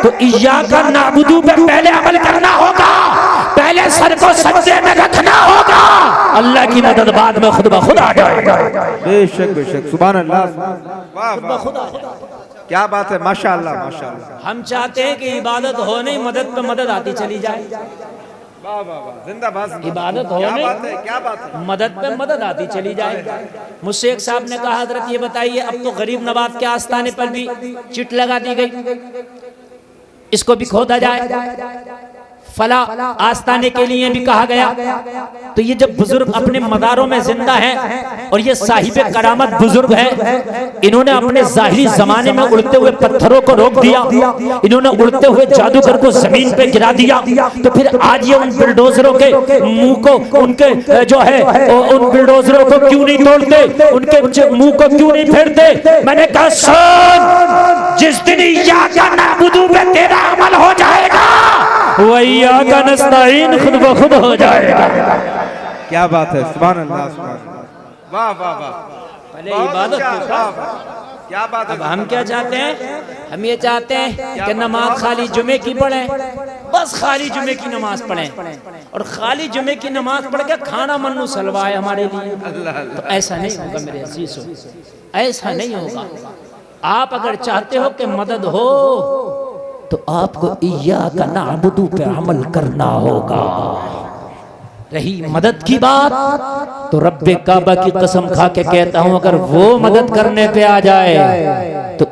तो इय्याका नअबुदु पे पहले अमल करना होगा, पहले सर को सजदे में रखना होगा, अल्लाह की मदद बाद में खुद ब खुद आ जाएगा। बेशक बेशक, सुभान अल्लाह, खुद ब खुद आ जाएगा। क्या बात है, माशाअल्लाह माशाअल्लाह। हम चाहते हैं कि इबादत हो नहीं, मदद पे मदद आती चली जाए। वाह वाह वाह, जिंदाबाद। इबादत हो नहीं, क्या बात है, मदद पे मदद आती चली जाए। मुझसे एक साहब ने कहा, हजरत ये बताइए, अब तो गरीब नवाज के आस्थाने पर भी चिट लगा दी गई, इसको भी खोदा जाए, फला आस्थाने के लिए भी कहा गया। तो ये जब बुजुर्ग अपने मदारों में जिंदा हैं और ये साहिबे करामत बुजुर्ग हैं, इन्होंने अपने जाहिरी जमाने में उड़ते हुए पत्थरों को रोक दिया, इन्होंने उड़ते हुए जादूगर को जमीन पे गिरा दिया, तो फिर आज ये उन बिल्डोजरों के मुंह को, उनके जो है उन बिल्डोजरों को क्यों नहीं तोड़ते, उनके मुंह को क्यों नहीं फेरते? मैंने कहा सुन, जिस दिन इय्याका नअबुदु पे तेरा अमल हो जाएगा, व इय्याका नस्तईन खुद ब खुद हो जाएगा। क्या बात है, सुभान अल्लाह, वाह वाह वाह। पहले इबादत क्या बात है। अब हम क्या चाहते हैं? हम ये चाहते हैं कि नमाज खाली जुमे की पढ़ें, बस खाली जुमे की नमाज पढ़ें और खाली जुमे की नमाज पढ़ के खाना मन्नू सलवाए हमारे लिए। तो ऐसा नहीं होगा मेरे अजीजों, ऐसा नहीं होगा। आप अगर चाहते हो कि मदद हो तो आपको इय्याका नअबुदु पे अमल करना होगा। रही मदद की बात, तो रब्बे काबा की कसम खा के कहता हूं, अगर वो मदद करने पे आ जाए तो